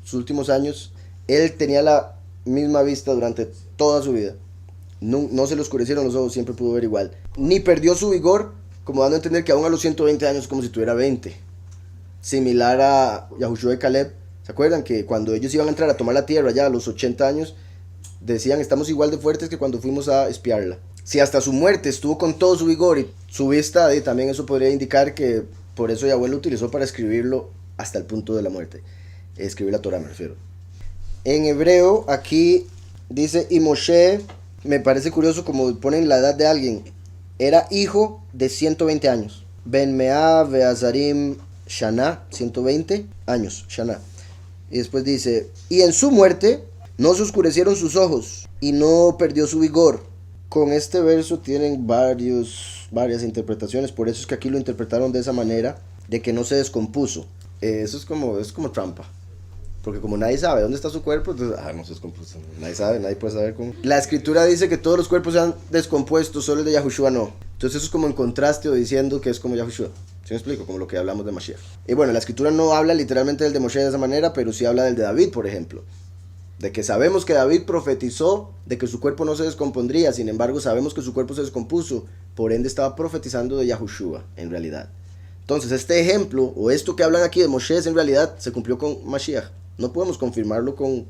sus últimos años, él tenía la misma vista durante toda su vida. No se le oscurecieron los ojos, siempre pudo ver igual. Ni perdió su vigor, como dando a entender que aún a los 120 años es como si tuviera 20. Similar a Yahushua y Caleb. ¿Se acuerdan que cuando ellos iban a entrar a tomar la tierra ya a los 80 años, decían: estamos igual de fuertes que cuando fuimos a espiarla? Si hasta su muerte estuvo con todo su vigor y su vista, también eso podría indicar que por eso Yahweh lo utilizó para escribirlo hasta el punto de la muerte. Escribir la Torah, me refiero. En hebreo, aquí dice: y Moshe, me parece curioso como ponen la edad de alguien. Era hijo de 120 años. Ben Mea Beazarim Shana, 120 años, Shana. Y después dice: y en su muerte no se oscurecieron sus ojos y no perdió su vigor. Con este verso tienen varias interpretaciones. Por eso es que aquí lo interpretaron de esa manera, de que no se descompuso. Eso es como trampa. Porque como nadie sabe dónde está su cuerpo, entonces, no se descompuso. Nadie sabe, nadie puede saber cómo. La escritura dice que todos los cuerpos se han descompuesto, solo el de Yahushua no. Entonces eso es como en contraste, o diciendo que es como Yahushua. ¿Sí me explico? Como lo que hablamos de Mashiach. Y la escritura no habla literalmente del de Moshe de esa manera, pero sí habla del de David, por ejemplo. De que sabemos que David profetizó de que su cuerpo no se descompondría, sin embargo sabemos que su cuerpo se descompuso, por ende estaba profetizando de Yahushua, en realidad. Entonces este ejemplo, o esto que hablan aquí de Moshe, en realidad se cumplió con Mashiach. No podemos confirmarlo con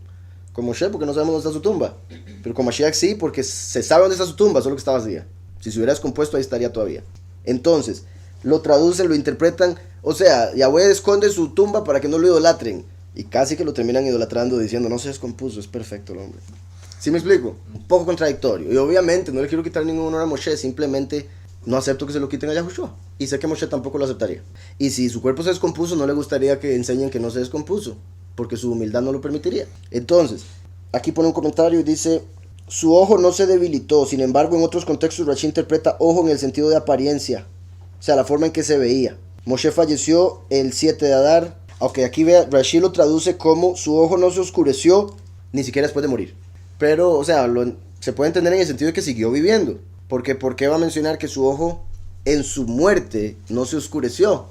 Moshe porque no sabemos dónde está su tumba. Pero con Mashiach sí, porque se sabe dónde está su tumba, solo que está vacía. Si se hubiera descompuesto, ahí estaría todavía. Entonces, lo traducen, lo interpretan. O sea, Yahweh esconde su tumba para que no lo idolatren. Y casi que lo terminan idolatrando, diciendo: no se descompuso, es perfecto el hombre. ¿Sí me explico? Un poco contradictorio. Y obviamente no le quiero quitar ningún honor a Moshe, simplemente no acepto que se lo quiten a Yahushua. Y sé que Moshe tampoco lo aceptaría. Y si su cuerpo se descompuso, no le gustaría que enseñen que no se descompuso, porque su humildad no lo permitiría. Entonces, aquí pone un comentario y dice: su ojo no se debilitó. Sin embargo, en otros contextos Rashi interpreta ojo en el sentido de apariencia, o sea, la forma en que se veía. Moshe falleció el 7 de Adar. Aunque aquí vea, Rashi lo traduce como: su ojo no se oscureció ni siquiera después de morir. Pero, o sea, se puede entender en el sentido de que siguió viviendo. Porque ¿por qué va a mencionar que su ojo en su muerte no se oscureció?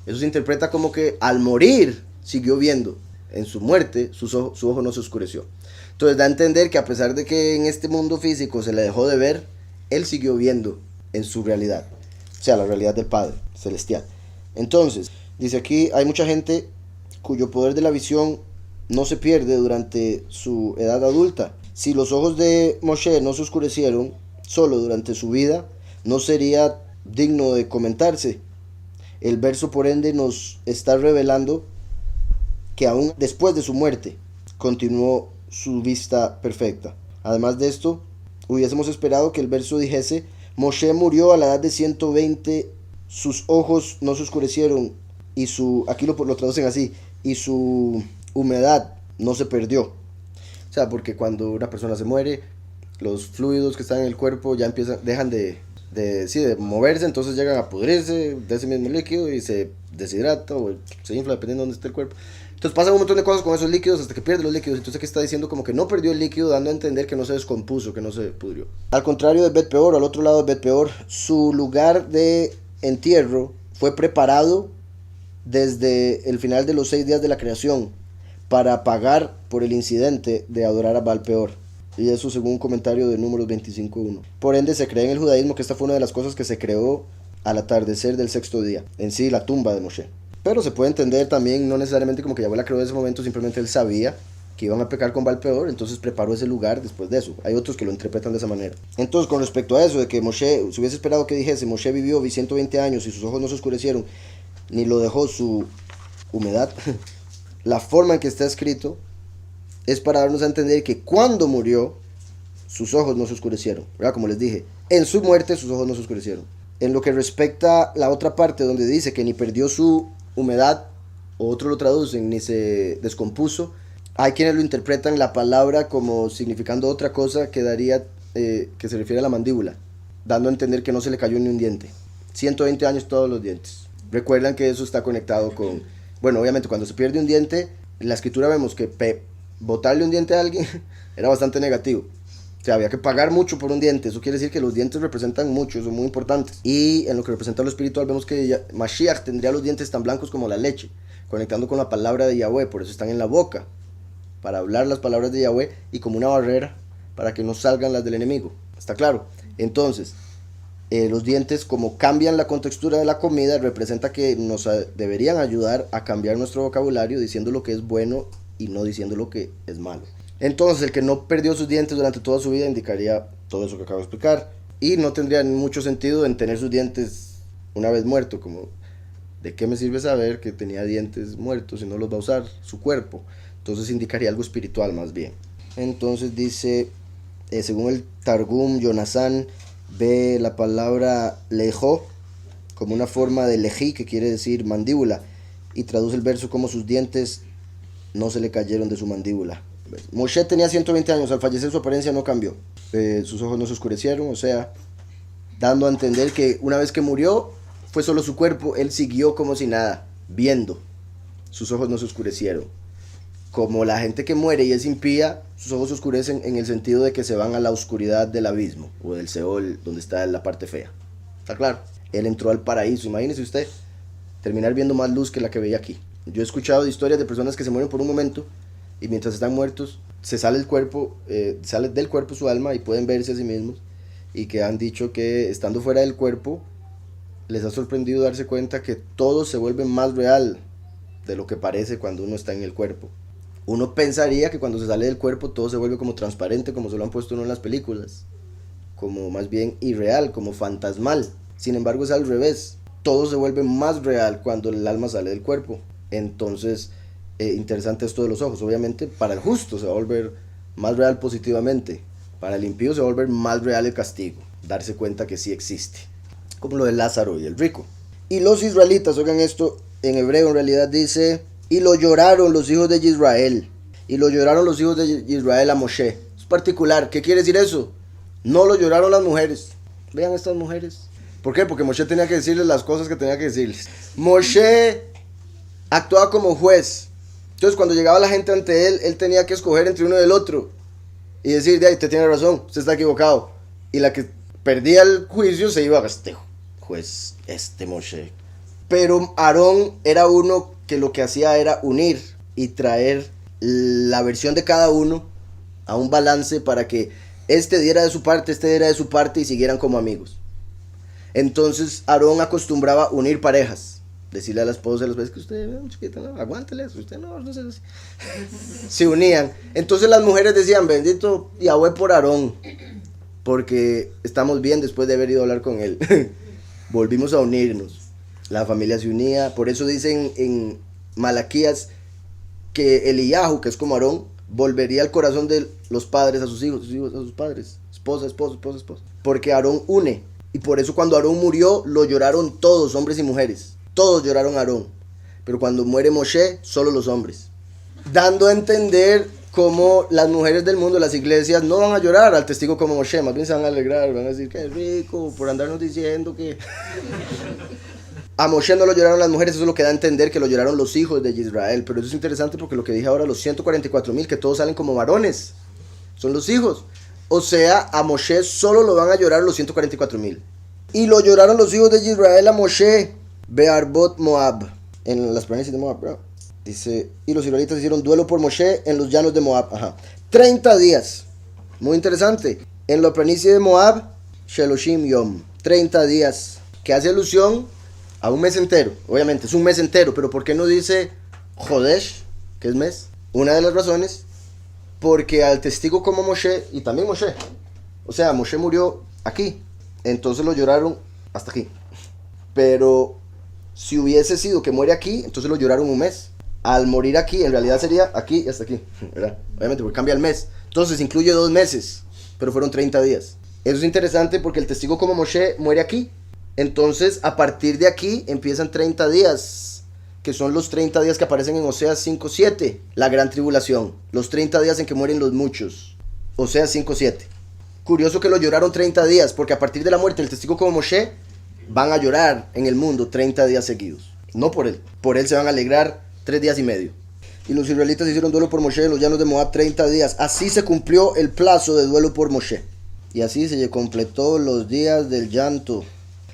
Eso se interpreta como que al morir siguió viendo. En su muerte su ojo no se oscureció. Entonces da a entender que a pesar de que en este mundo físico se le dejó de ver, él siguió viendo en su realidad. O sea, la realidad del Padre Celestial. Entonces, dice aquí: hay mucha gente cuyo poder de la visión no se pierde durante su edad adulta. Si los ojos de Moshe no se oscurecieron solo durante su vida, no sería digno de comentarse. El verso, por ende, nos está revelando que aún después de su muerte continuó su vista perfecta. Además de esto, hubiésemos esperado que el verso dijese: Moshe murió a la edad de 120, sus ojos no se oscurecieron y aquí lo traducen así, y su humedad no se perdió. O sea, porque cuando una persona se muere, los fluidos que están en el cuerpo ya dejan de moverse, entonces llegan a pudrirse de ese mismo líquido y se deshidrata o se infla dependiendo de dónde esté el cuerpo. Entonces pasan un montón de cosas con esos líquidos hasta que pierde los líquidos. Entonces aquí está diciendo como que no perdió el líquido, dando a entender que no se descompuso, que no se pudrió. Al contrario de Bet Peor, al otro lado de Bet Peor, su lugar de entierro fue preparado desde el final de los 6 días de la creación para pagar por el incidente de adorar a Baal Peor. Y eso según un comentario de Números 25.1. Por ende se cree en el judaísmo que esta fue una de las cosas que se creó al atardecer del 6º día. En sí, la tumba de Moshe. Pero se puede entender también, no necesariamente como que Yahweh la creó en ese momento, simplemente él sabía que iban a pecar con Baal Peor, entonces preparó ese lugar después de eso. Hay otros que lo interpretan de esa manera. Entonces, con respecto a eso, de que Moshe, se hubiese esperado que dijese, Moshe vivió 120 años y sus ojos no se oscurecieron, ni lo dejó su humedad, la forma en que está escrito es para darnos a entender que cuando murió, sus ojos no se oscurecieron, ¿verdad? Como les dije, en su muerte sus ojos no se oscurecieron. En lo que respecta a la otra parte donde dice que ni perdió su humedad, o otros lo traducen, ni se descompuso, hay quienes lo interpretan la palabra como significando otra cosa que daría, que se refiere a la mandíbula, dando a entender que no se le cayó ni un diente. 120 años todos los dientes. Recuerdan que eso está conectado con, bueno, obviamente cuando se pierde un diente, en la escritura vemos que botarle un diente a alguien era bastante negativo. O sea, había que pagar mucho por un diente. Eso quiere decir que los dientes representan mucho, son muy importantes. Y en lo que representa lo espiritual vemos que Mashiach tendría los dientes tan blancos como la leche, conectando con la palabra de Yahweh. Por eso están en la boca, para hablar las palabras de Yahweh y como una barrera para que no salgan las del enemigo. ¿Está claro? Entonces, los dientes, como cambian la contextura de la comida, representa que nos deberían ayudar a cambiar nuestro vocabulario diciendo lo que es bueno y no diciendo lo que es malo. Entonces, el que no perdió sus dientes durante toda su vida indicaría todo eso que acabo de explicar. Y no tendría mucho sentido en tener sus dientes una vez muerto, como ¿de qué me sirve saber que tenía dientes muertos si no los va a usar su cuerpo? Entonces indicaría algo espiritual más bien. Entonces dice, según el Targum, Jonathan ve la palabra lejó como una forma de lejí, que quiere decir mandíbula, y traduce el verso como sus dientes no se le cayeron de su mandíbula. Moshe tenía 120 años, al fallecer su apariencia no cambió, sus ojos no se oscurecieron, o sea, dando a entender que una vez que murió, fue solo su cuerpo, él siguió como si nada, viendo, sus ojos no se oscurecieron. Como la gente que muere y es impía, sus ojos se oscurecen en el sentido de que se van a la oscuridad del abismo, o del Seol, donde está la parte fea. ¿Está claro? Él entró al paraíso, imagínese usted, terminar viendo más luz que la que veía aquí. Yo he escuchado historias de personas que se mueren por un momento, y mientras están muertos, se sale el cuerpo, sale del cuerpo su alma y pueden verse a sí mismos, y que han dicho que estando fuera del cuerpo, les ha sorprendido darse cuenta que todo se vuelve más real de lo que parece cuando uno está en el cuerpo. Uno pensaría que cuando se sale del cuerpo todo se vuelve como transparente, como se lo han puesto uno en las películas, como más bien irreal, como fantasmal. Sin embargo es al revés, todo se vuelve más real cuando el alma sale del cuerpo. Entonces, interesante esto de los ojos. Obviamente para el justo se va a volver más real positivamente, para el impío se va a volver más real el castigo, darse cuenta que sí existe, como lo de Lázaro y el rico. Y los israelitas, oigan esto, en hebreo en realidad dice, y lo lloraron los hijos de Israel, y lo lloraron los hijos de Israel a Moshe. Es particular, ¿qué quiere decir eso? No lo lloraron las mujeres. Vean estas mujeres. ¿Por qué? Porque Moshe tenía que decirles las cosas que tenía que decirles. Moshe actuaba como juez. Entonces cuando llegaba la gente ante él, él tenía que escoger entre uno y el otro y decir, de ahí, usted tiene razón, usted está equivocado. Y la que perdía el juicio se iba a este juez, Moshe. Pero Aarón era uno que lo que hacía era unir y traer la versión de cada uno a un balance para que este diera de su parte, este diera de su parte y siguieran como amigos. Entonces Aarón acostumbraba unir parejas. Decirle a la esposa de las veces que usted, chiquita, no, aguántele eso, usted no sé así. Se unían. Entonces las mujeres decían, bendito Yahweh por Aarón, porque estamos bien después de haber ido a hablar con él. Volvimos a unirnos. La familia se unía. Por eso dicen en Malaquías que Eliyahu, que es como Aarón, volvería el corazón de los padres a sus hijos a sus padres. Esposa. Porque Aarón une. Y por eso cuando Aarón murió, lo lloraron todos, hombres y mujeres. Todos lloraron a Aarón, pero cuando muere Moshe, solo los hombres. Dando a entender como las mujeres del mundo, las iglesias, no van a llorar al testigo como Moshe, más bien se van a alegrar, van a decir que es rico por andarnos diciendo que... A Moshe no lo lloraron las mujeres, eso es lo que da a entender que lo lloraron los hijos de Israel, pero eso es interesante porque lo que dije ahora, los 144,000, que todos salen como varones, son los hijos. O sea, a Moshe solo lo van a llorar los 144,000. Y lo lloraron los hijos de Israel a Moshe, Bearbot Moab, en las planicies de Moab, bro. Dice, y los israelitas hicieron duelo por Moshe en los llanos de Moab. 30 días. Muy interesante. En la planicie de Moab, Sheloshim Yom. 30 días. Que hace alusión a un mes entero. Obviamente, es un mes entero. Pero ¿por qué no dice Jodesh, que es mes? Una de las razones, porque al testigo como Moshe, y también Moshe. O sea, Moshe murió aquí. Entonces lo lloraron hasta aquí. Pero si hubiese sido que muere aquí, entonces lo lloraron un mes. Al morir aquí, en realidad sería aquí y hasta aquí, ¿verdad? Obviamente, porque cambia el mes. Entonces incluye 2 meses, pero fueron 30 días. Eso es interesante porque el testigo como Moshe muere aquí. Entonces, a partir de aquí, empiezan 30 días, que son los 30 días que aparecen en Oseas 5:7, la gran tribulación. Los 30 días en que mueren los muchos. Oseas 5:7. Curioso que lo lloraron 30 días, porque a partir de la muerte del testigo como Moshe, van a llorar en el mundo 30 días seguidos. No por él se van a alegrar 3 días y medio. Y los israelitas hicieron duelo por Moshe en los llanos de Moab 30 días. Así se cumplió el plazo de duelo por Moshe. Y así se completó los días del llanto.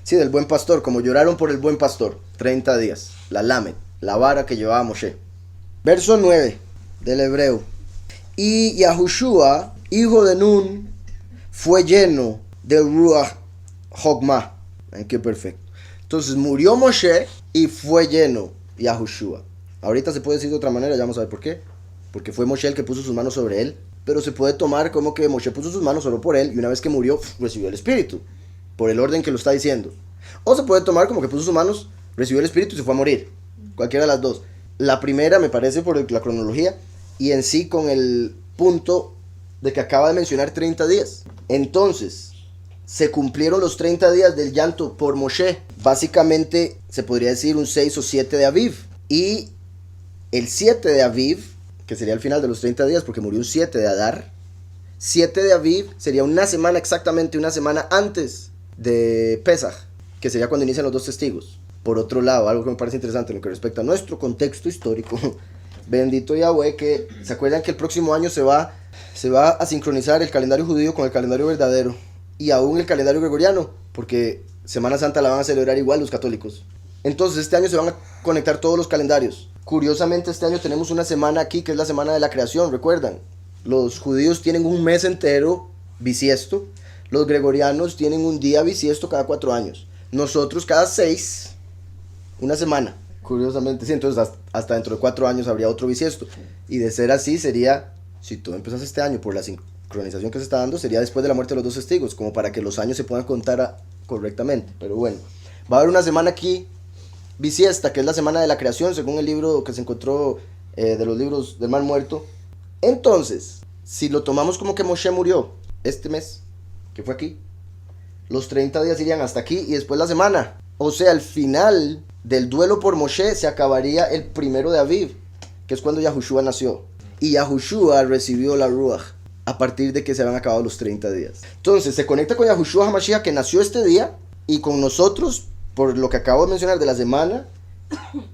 Sí, del buen pastor, como lloraron por el buen pastor. 30 días. La lamed, la vara que llevaba Moshe. Verso 9 del hebreo. Y Yahushua, hijo de Nun, fue lleno de Ruach Hogmah. Ay, qué perfecto. Entonces murió Moshe y fue lleno Yahushua. Ahorita se puede decir de otra manera, ya vamos a ver por qué. Porque fue Moshe el que puso sus manos sobre él. Pero se puede tomar como que Moshe puso sus manos solo por él y una vez que murió, recibió el Espíritu. Por el orden que lo está diciendo. O se puede tomar como que puso sus manos, recibió el Espíritu y se fue a morir. Cualquiera de las dos. La primera me parece por la cronología y en sí con el punto de que acaba de mencionar 30 días. Entonces, se cumplieron los 30 días del llanto por Moshe. Básicamente, se podría decir un 6 o 7 de Aviv. Y el 7 de Aviv, que sería el final de los 30 días, porque murió un 7 de Adar. 7 de Aviv sería una semana, exactamente una semana antes de Pesaj, que sería cuando inician los 2 testigos. Por otro lado, algo que me parece interesante en lo que respecta a nuestro contexto histórico, bendito Yahweh, que se acuerdan que el próximo año se va a sincronizar el calendario judío con el calendario verdadero, y aún el calendario gregoriano, porque Semana Santa la van a celebrar igual los católicos. Entonces este año se van a conectar todos los calendarios. Curiosamente este año tenemos una semana aquí que es la semana de la creación, ¿recuerdan? Los judíos tienen un mes entero bisiesto, los gregorianos tienen un día bisiesto cada 4 años. Nosotros cada 6, una semana. Curiosamente, sí, entonces hasta dentro de 4 años habría otro bisiesto. Y de ser así sería, si tú empezas este año por la sincronización que se está dando, sería después de la muerte de los 2 testigos, como para que los años se puedan contar correctamente. Pero bueno, va a haber una semana aquí bisiesta, que es la semana de la creación, según el libro que se encontró de los libros del Mar Muerto. Entonces, si lo tomamos como que Moshe murió este mes, que fue aquí, los 30 días irían hasta aquí y después la semana. O sea, al final del duelo por Moshe se acabaría el 1 de Aviv, que es cuando Yahushua nació. Y Yahushua recibió la Ruach a partir de que se habían acabado los 30 días. Entonces, se conecta con Yahushua HaMashiach, que nació este día, y con nosotros, por lo que acabo de mencionar de la semana,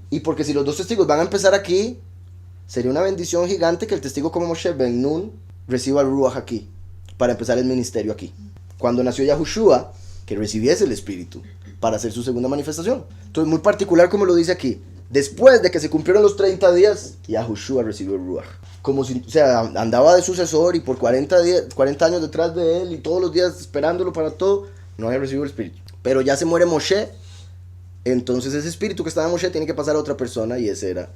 y porque si los 2 testigos van a empezar aquí, sería una bendición gigante que el testigo como Moshe Ben Nun reciba el Ruach aquí, para empezar el ministerio aquí. Cuando nació Yahushua, que recibiese el Espíritu, para hacer su segunda manifestación. Entonces, muy particular como lo dice aquí. Después de que se cumplieron los 30 días, Yahushua recibió el Ruach. Como si, o sea, andaba de sucesor y por 40 años detrás de él y todos los días esperándolo para todo, no había recibido el Espíritu. Pero ya se muere Moshe, entonces ese Espíritu que estaba en Moshe tiene que pasar a otra persona y ese era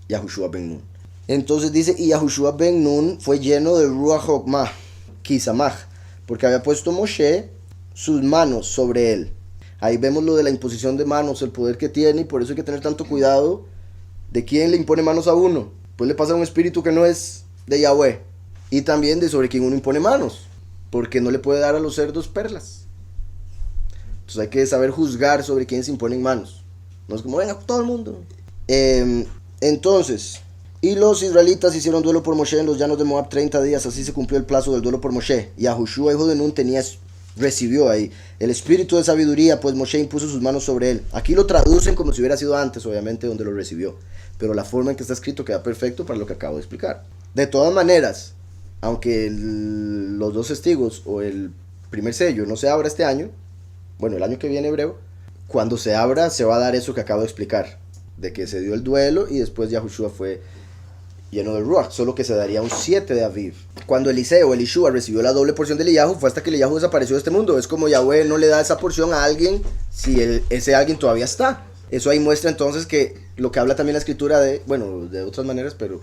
Yahushua Ben Nun. Entonces dice, y Yahushua Ben Nun fue lleno de Ruach Hokmah, Kisamach, porque había puesto Moshe sus manos sobre él. Ahí vemos lo de la imposición de manos, el poder que tiene, y por eso hay que tener tanto cuidado de quién le impone manos a uno. Pues le pasa un espíritu que no es de Yahweh. Y también de sobre quién uno impone manos, porque no le puede dar a los cerdos perlas. Entonces hay que saber juzgar sobre quién se imponen manos. No es como, venga, todo el mundo. Entonces, Y los israelitas hicieron duelo por Moshe en los llanos de Moab 30 días, así se cumplió el plazo del duelo por Moshe. Y Yahushua, hijo de Nun, recibió ahí el espíritu de sabiduría, pues Moshe impuso sus manos sobre él. Aquí lo traducen como si hubiera sido antes, obviamente, donde lo recibió. Pero la forma en que está escrito queda perfecto para lo que acabo de explicar. De todas maneras, aunque los dos testigos o el primer sello no se abra este año, bueno, el año que viene hebreo, cuando se abra se va a dar eso que acabo de explicar, de que se dio el duelo y después Yahushua fue lleno del Ruach, solo que se daría un 7 de Aviv. Cuando Eliseo o Elishua recibió la doble porción de Eliyahu, fue hasta que Eliyahu desapareció de este mundo. Es como Yahweh no le da esa porción a alguien si ese alguien todavía está. Eso ahí muestra entonces que lo que habla también la escritura de, bueno, de otras maneras, pero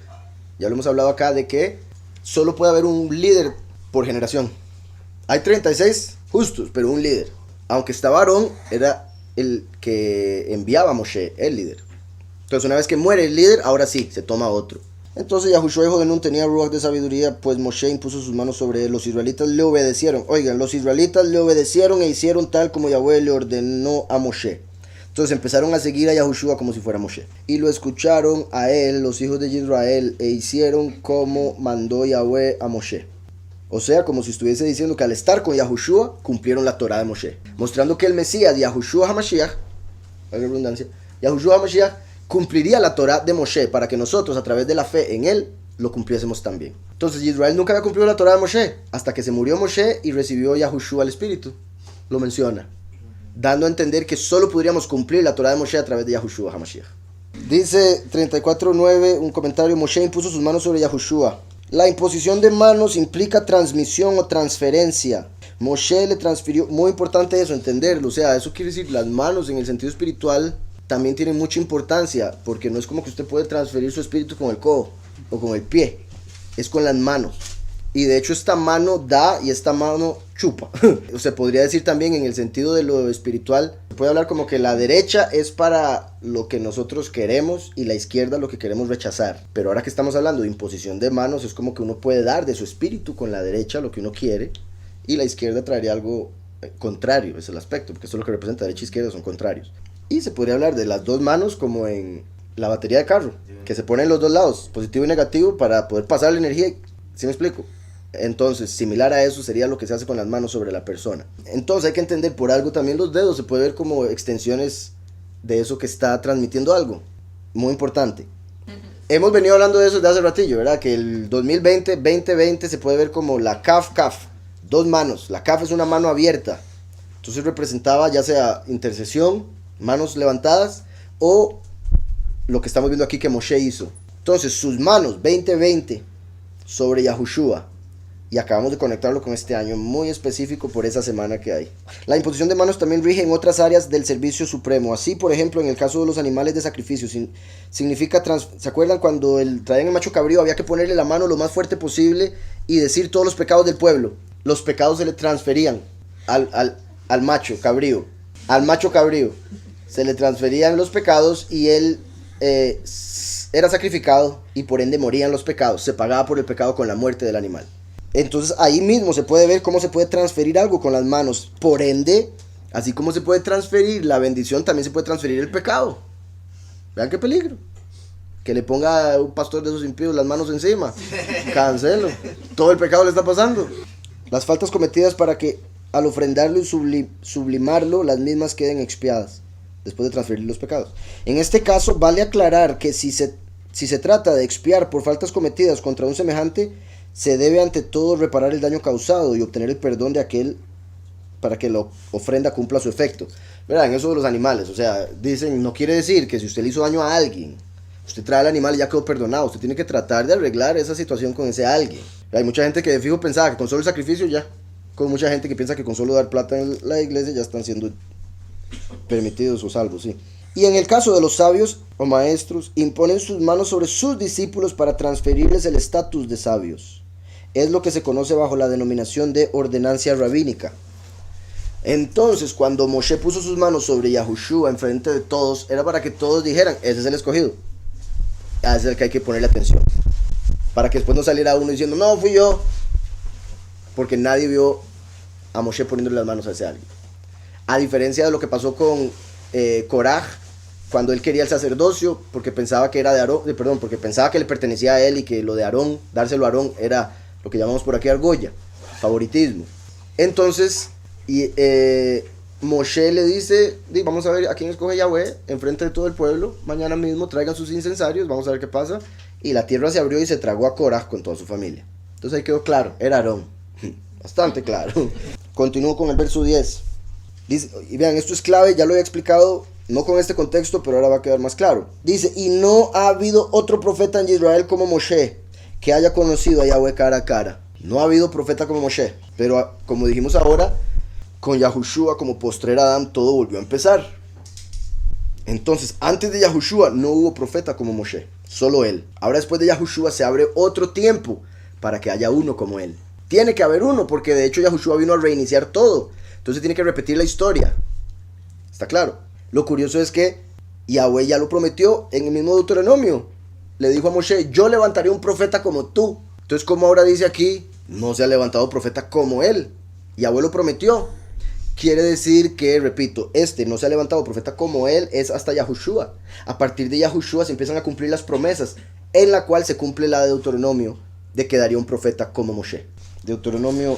ya lo hemos hablado acá, de que solo puede haber un líder por generación. Hay 36 justos, pero un líder. Aunque estaba Aarón, era el que enviaba a Moshe, el líder. Entonces una vez que muere el líder, ahora sí, se toma otro. Entonces Yahushua, hijo de Nun, tenía ruach de sabiduría, pues Moshe impuso sus manos sobre él. Los israelitas le obedecieron. Oigan, los israelitas le obedecieron e hicieron tal como Yahweh le ordenó a Moshe. Entonces empezaron a seguir a Yahushua como si fuera Moshe. Y lo escucharon a él, los hijos de Israel, e hicieron como mandó Yahweh a Moshe. O sea, como si estuviese diciendo que al estar con Yahushua, cumplieron la Torah de Moshe. Mostrando que el Mesías, Yahushua HaMashiach, valga la redundancia, Yahushua HaMashiach, cumpliría la Torah de Moshe para que nosotros, a través de la fe en él, lo cumpliésemos también. Entonces Israel nunca había cumplido la Torah de Moshe, hasta que se murió Moshe y recibió Yahushua el Espíritu. Lo menciona, dando a entender que solo podríamos cumplir la Torah de Moshe a través de Yahushua HaMashiach. Dice 34.9, un comentario: Moshe impuso sus manos sobre Yahushua. La imposición de manos implica transmisión o transferencia. Moshe le transfirió, muy importante eso, entenderlo, o sea, eso quiere decir las manos en el sentido espiritual también tienen mucha importancia, porque no es como que usted puede transferir su espíritu con el codo o con el pie, es con las manos. Y de hecho esta mano da y esta mano chupa. Se podría decir también en el sentido de lo espiritual, se puede hablar como que la derecha es para lo que nosotros queremos y la izquierda lo que queremos rechazar. Pero ahora que estamos hablando de imposición de manos, es como que uno puede dar de su espíritu con la derecha lo que uno quiere y la izquierda traería algo contrario, es el aspecto, porque eso es lo que representa derecha e izquierda, son contrarios. Y se podría hablar de las dos manos como en la batería de carro, que se ponen los dos lados, positivo y negativo, para poder pasar la energía. ¿Sí me explico? Entonces, similar a eso sería lo que se hace con las manos sobre la persona. Entonces hay que entender por algo también los dedos, se puede ver como extensiones de eso que está transmitiendo algo. Muy importante. Hemos venido hablando de eso desde hace ratillo, ¿verdad? Que el 2020 se puede ver como la kaf, dos manos. La kaf es una mano abierta. Entonces representaba ya sea intercesión, manos levantadas, o lo que estamos viendo aquí que Moshe hizo. Entonces sus manos 2020 sobre Yahushua, y acabamos de conectarlo con este año muy específico por esa semana que hay. La imposición de manos también rige en otras áreas del servicio supremo. Así, por ejemplo, en el caso de los animales de sacrificio, significa, ¿se acuerdan cuando traían el macho cabrío? Había que ponerle la mano lo más fuerte posible y decir todos los pecados del pueblo. Los pecados se le transferían al macho cabrío. Al macho cabrío se le transferían los pecados y él era sacrificado y por ende morían los pecados. Se pagaba por el pecado con la muerte del animal. Entonces ahí mismo se puede ver cómo se puede transferir algo con las manos. Por ende, así como se puede transferir la bendición, también se puede transferir el pecado. Vean qué peligro. Que le ponga a un pastor de esos impíos las manos encima. Cancelo. Todo el pecado le está pasando. Las faltas cometidas para que al ofrendarlo y sublimarlo, las mismas queden expiadas después de transferir los pecados. En este caso vale aclarar que si se trata de expiar por faltas cometidas contra un semejante, se debe ante todo reparar el daño causado y obtener el perdón de aquel para que la ofrenda cumpla su efecto. ¿Verdad? En eso de los animales, o sea, dicen, no quiere decir que si usted le hizo daño a alguien, usted trae el animal y ya quedó perdonado. Usted tiene que tratar de arreglar esa situación con ese alguien. Hay mucha gente que de fijo pensaba que con solo el sacrificio ya, con mucha gente que piensa que con solo dar plata en la iglesia ya están siendo permitidos o salvos, sí. Y en el caso de los sabios o maestros, imponen sus manos sobre sus discípulos para transferirles el estatus de sabios. Es lo que se conoce bajo la denominación de ordenancia rabínica. Entonces, cuando Moshe puso sus manos sobre Yahushua enfrente de todos, era para que todos dijeran, ese es el escogido. A ese es el que hay que ponerle atención. Para que después no saliera uno diciendo, no, fui yo. Porque nadie vio a Moshe poniéndole las manos a ese alguien. A diferencia de lo que pasó con Koraj, cuando él quería el sacerdocio, porque pensaba que era de Aarón, porque pensaba que le pertenecía a él y que lo de Aarón, dárselo a Aarón, era lo que llamamos por aquí argolla, favoritismo. Entonces, Moshe le dice, vamos a ver a quién escoge Yahweh, enfrente de todo el pueblo, mañana mismo traigan sus incensarios, vamos a ver qué pasa. Y la tierra se abrió y se tragó a Korah con toda su familia. Entonces ahí quedó claro, era Aarón, bastante claro. Continúo con el verso 10. Dice, y vean, esto es clave, ya lo he explicado, no con este contexto, pero ahora va a quedar más claro. Dice, y no ha habido otro profeta en Israel como Moshe, que haya conocido a Yahweh cara a cara. No ha habido profeta como Moshe, pero como dijimos ahora, con Yahushua como postrer Adán, todo volvió a empezar. Entonces, antes de Yahushua no hubo profeta como Moshe, solo él. Ahora después de Yahushua se abre otro tiempo para que haya uno como él. Tiene que haber uno, porque de hecho Yahushua vino a reiniciar todo. Entonces tiene que repetir la historia. ¿Está claro? Lo curioso es que Yahweh ya lo prometió en el mismo Deuteronomio. Le dijo a Moshe, yo levantaré un profeta como tú. Entonces, como ahora dice aquí, no se ha levantado profeta como él. Yahweh lo prometió. Quiere decir que, repito, no se ha levantado profeta como él, es hasta Yahushua. A partir de Yahushua se empiezan a cumplir las promesas, en la cual se cumple la de Deuteronomio, de que daría un profeta como Moshe. Deuteronomio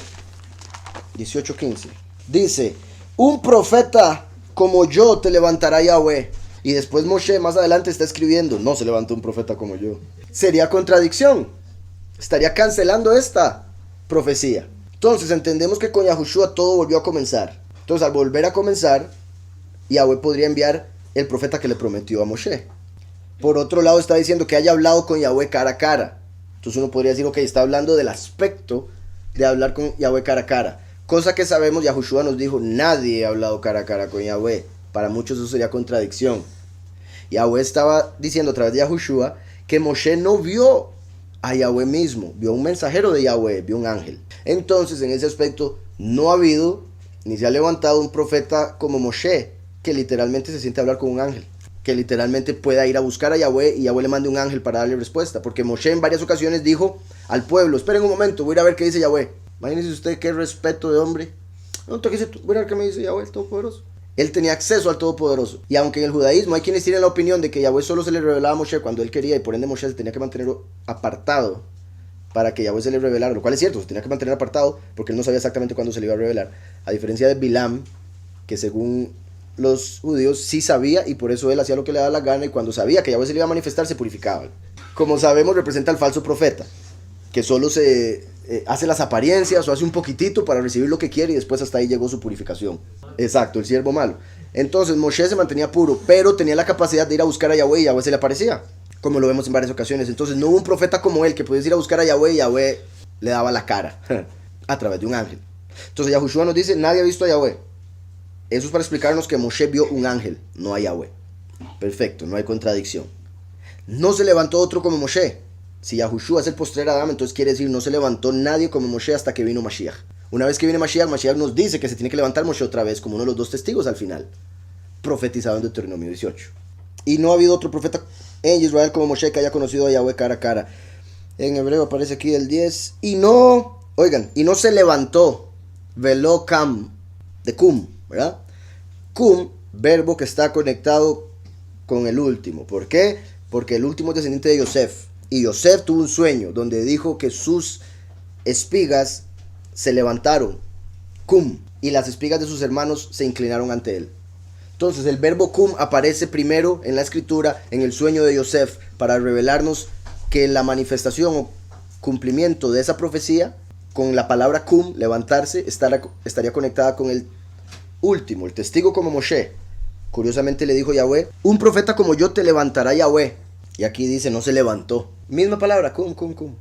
18:15. Dice, un profeta como yo te levantará Yahweh. Y después Moshe más adelante está escribiendo, no se levantó un profeta como yo. Sería contradicción. Estaría cancelando esta profecía. Entonces entendemos que con Yahushua todo volvió a comenzar. Entonces al volver a comenzar, Yahweh podría enviar el profeta que le prometió a Moshe. Por otro lado está diciendo que haya hablado con Yahweh cara a cara. Entonces uno podría decir, ok, está hablando del aspecto de hablar con Yahweh cara a cara. Cosa que sabemos, Yahushua nos dijo, nadie ha hablado cara a cara con Yahweh. Para muchos eso sería contradicción. Yahweh estaba diciendo a través de Yahushua que Moshe no vio a Yahweh mismo, vio un mensajero de Yahweh, vio un ángel. Entonces en ese aspecto no ha habido ni se ha levantado un profeta como Moshe, que literalmente se siente a hablar con un ángel, que literalmente pueda ir a buscar a Yahweh y Yahweh le mande un ángel para darle respuesta, porque Moshe en varias ocasiones dijo al pueblo, esperen un momento, voy a ir a ver qué dice Yahweh. Imagínense usted qué respeto de hombre. No, voy a ver qué me dice Yahweh, el Todopoderoso. Él tenía acceso al Todopoderoso. Y aunque en el judaísmo hay quienes tienen la opinión de que Yahweh solo se le revelaba a Moshe cuando él quería, y por ende Moshe se tenía que mantener apartado para que Yahweh se le revelara, lo cual es cierto, se tenía que mantener apartado porque él no sabía exactamente cuándo se le iba a revelar, a diferencia de Bilam, que según los judíos sí sabía, y por eso él hacía lo que le daba la gana, y cuando sabía que Yahweh se le iba a manifestar se purificaba. Como sabemos, representa al falso profeta, que solo se hace las apariencias o hace un poquitito para recibir lo que quiere, y después hasta ahí llegó su purificación. Exacto, el siervo malo. Entonces Moshe se mantenía puro, pero tenía la capacidad de ir a buscar a Yahweh y Yahweh se le aparecía, como lo vemos en varias ocasiones. Entonces no hubo un profeta como él que pudiese ir a buscar a Yahweh y Yahweh le daba la cara a través de un ángel. Entonces Yahushua nos dice, nadie ha visto a Yahweh. Eso es para explicarnos que Moshe vio un ángel, no a Yahweh. Perfecto, no hay contradicción. No se levantó otro como Moshe. Si Yahushua es el postrer Adán, entonces quiere decir no se levantó nadie como Moshe hasta que vino Mashiach. Una vez que viene Mashiach, Mashiach nos dice que se tiene que levantar Moshe otra vez como uno de los dos testigos al final, profetizado en Deuteronomio 18. Y no ha habido otro profeta en Israel como Moshe que haya conocido a Yahweh cara a cara. En hebreo aparece aquí el 10. Y no se levantó, veló cam, de cum, ¿verdad? Cum, verbo que está conectado con el último. ¿Por qué? Porque el último es descendiente de Yosef. Y Yosef tuvo un sueño donde dijo que sus espigas se levantaron, cum, y las espigas de sus hermanos se inclinaron ante él. Entonces el verbo cum aparece primero en la escritura, en el sueño de Yosef, para revelarnos que la manifestación o cumplimiento de esa profecía, con la palabra cum, levantarse, estaría conectada con el último, el testigo como Moshe. Curiosamente le dijo Yahweh, un profeta como yo te levantará Yahweh. Y aquí dice, no se levantó. Misma palabra, cum, cum, cum.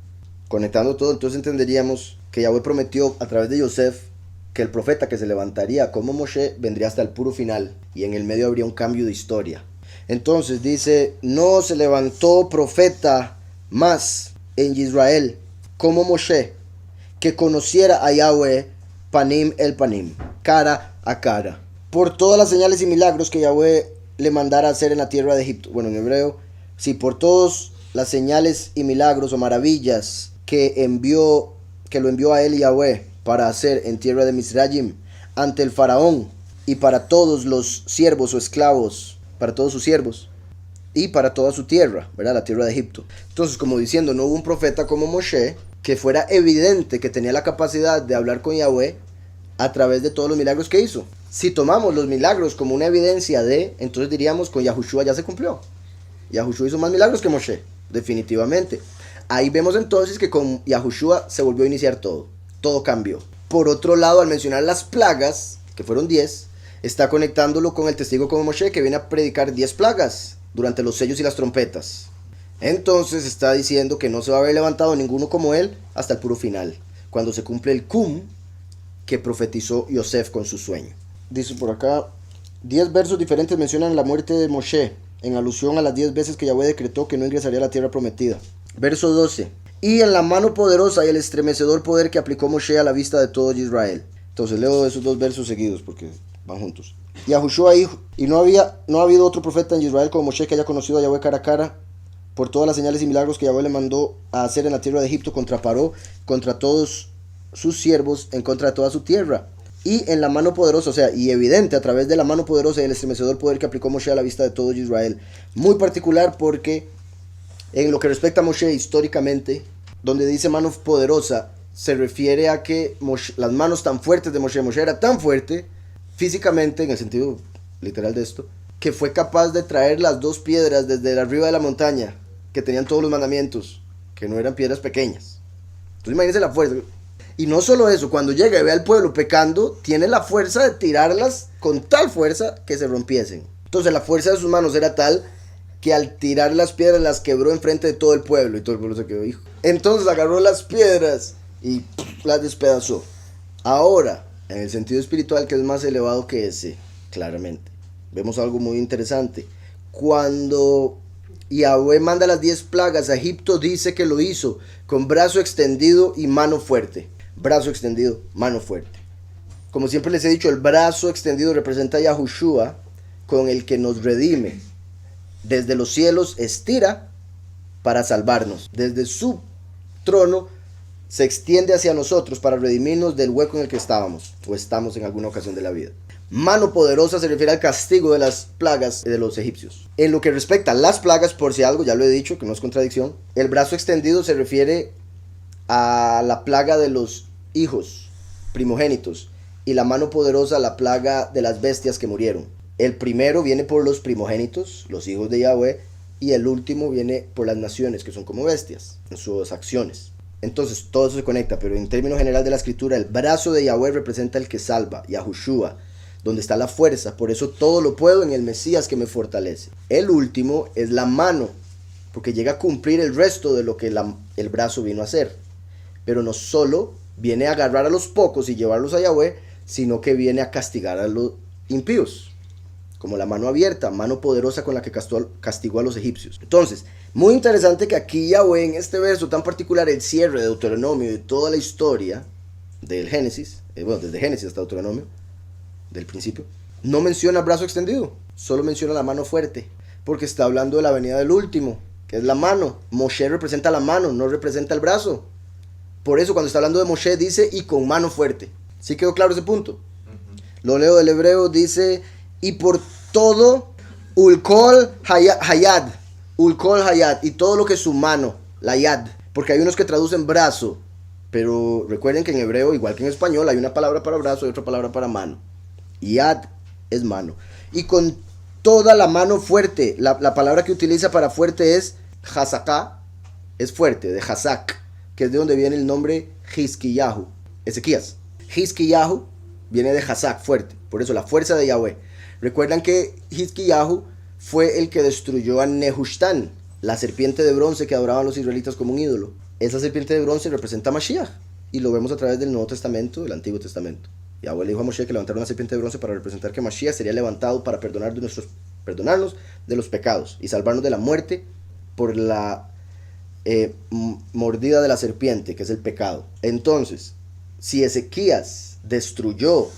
Conectando todo, entonces entenderíamos que Yahweh prometió a través de Yosef que el profeta que se levantaría como Moshe vendría hasta el puro final, y en el medio habría un cambio de historia. Entonces dice, no se levantó profeta más en Israel como Moshe, que conociera a Yahweh panim el panim, cara a cara, por todas las señales y milagros que Yahweh le mandara hacer en la tierra de Egipto. Bueno, en hebreo, sí, por todas las señales y milagros o maravillas que lo envió a él Yahweh para hacer en tierra de Misrayim ante el faraón y para todos los siervos o esclavos para todos sus siervos y para toda su tierra, ¿verdad? La tierra de Egipto. Entonces, como diciendo, no hubo un profeta como Moshe que fuera evidente que tenía la capacidad de hablar con Yahweh a través de todos los milagros que hizo. Si tomamos los milagros como una evidencia de, entonces diríamos con Yahushua ya se cumplió. Yahushua hizo más milagros que Moshe, definitivamente. Ahí vemos entonces que con Yahushua se volvió a iniciar todo. Todo cambió. Por otro lado, al mencionar las plagas, que fueron 10, está conectándolo con el testigo como Moshe, que viene a predicar 10 plagas durante los sellos y las trompetas. Entonces está diciendo que no se va a haber levantado ninguno como él hasta el puro final, cuando se cumple el cum que profetizó Yosef con su sueño. Dice por acá, 10 versos diferentes mencionan la muerte de Moshe, en alusión a las 10 veces que Yahweh decretó que no ingresaría a la tierra prometida. Verso 12. Y en la mano poderosa y el estremecedor poder que aplicó Moshe a la vista de todo Israel. Entonces leo esos 2 versos seguidos porque van juntos. Yahushua dijo, y no ha habido otro profeta en Israel como Moshe que haya conocido a Yahweh cara a cara, por todas las señales y milagros que Yahweh le mandó a hacer en la tierra de Egipto contra Paró, contra todos sus siervos, en contra de toda su tierra. Y en la mano poderosa, o sea, y evidente a través de la mano poderosa y el estremecedor poder que aplicó Moshe a la vista de todo Israel. Muy particular porque en lo que respecta a Moshe históricamente, donde dice mano poderosa, se refiere a que las manos tan fuertes de Moshe era tan fuerte físicamente, en el sentido literal de esto, que fue capaz de traer las 2 piedras desde arriba de la montaña, que tenían todos los mandamientos, que no eran piedras pequeñas. Entonces imagínense la fuerza. Y no solo eso, cuando llega y ve al pueblo pecando, tiene la fuerza de tirarlas con tal fuerza que se rompiesen. Entonces la fuerza de sus manos era tal que al tirar las piedras las quebró enfrente de todo el pueblo, y todo el pueblo se quedó, hijo. Entonces agarró las piedras y las despedazó. Ahora, en el sentido espiritual, que es más elevado que ese, claramente, vemos algo muy interesante. Cuando Yahweh manda las 10 plagas a Egipto, dice que lo hizo con brazo extendido y mano fuerte. Brazo extendido, mano fuerte. Como siempre les he dicho, el brazo extendido representa a Yahushua, con el que nos redime. Desde los cielos estira para salvarnos. Desde su trono se extiende hacia nosotros para redimirnos del hueco en el que estábamos, o estamos en alguna ocasión de la vida. Mano poderosa se refiere al castigo de las plagas de los egipcios. En lo que respecta a las plagas, por si algo, ya lo he dicho, que no es contradicción, el brazo extendido se refiere a la plaga de los hijos primogénitos, y la mano poderosa a la plaga de las bestias que murieron. El primero viene por los primogénitos, los hijos de Yahweh, y el último viene por las naciones, que son como bestias, en sus acciones. Entonces todo eso se conecta, pero en términos general de la escritura, el brazo de Yahweh representa el que salva, Yahushua, donde está la fuerza. Por eso todo lo puedo en el Mesías que me fortalece. El último es la mano, porque llega a cumplir el resto de lo que el brazo vino a hacer. Pero no solo viene a agarrar a los pocos y llevarlos a Yahweh, sino que viene a castigar a los impíos, como la mano abierta, mano poderosa con la que castigó a los egipcios. Entonces, muy interesante que aquí Yahweh, en este verso tan particular, el cierre de Deuteronomio y toda la historia del Génesis, desde Génesis hasta Deuteronomio, del principio, no menciona el brazo extendido, solo menciona la mano fuerte, porque está hablando de la venida del último, que es la mano. Moshe representa la mano, no representa el brazo. Por eso cuando está hablando de Moshe dice, y con mano fuerte. ¿Sí quedó claro ese punto? Lo leo del hebreo, dice, y por todo ulkol hayad, y todo lo que es su mano, la yad, porque hay unos que traducen brazo, pero recuerden que en hebreo, igual que en español, hay una palabra para brazo y otra palabra para mano. Yad es mano. Y con toda la mano fuerte, la palabra que utiliza para fuerte es hazaká, es fuerte, de hazak, que es de donde viene el nombre Hizkiyahu, Ezequías. Hizkiyahu viene de hazak, fuerte, por eso la fuerza de Yahweh. Recuerdan que Hizkiyahu fue el que destruyó a Nehushtan, la serpiente de bronce que adoraban los israelitas como un ídolo. Esa serpiente de bronce representa a Mashiach, y lo vemos a través del Nuevo Testamento, del Antiguo Testamento. Yahweh le dijo a Moshe que levantara una serpiente de bronce para representar que Mashiach sería levantado para perdonarnos de los pecados y salvarnos de la muerte por la mordida de la serpiente, que es el pecado. Entonces, si Ezequías destruyó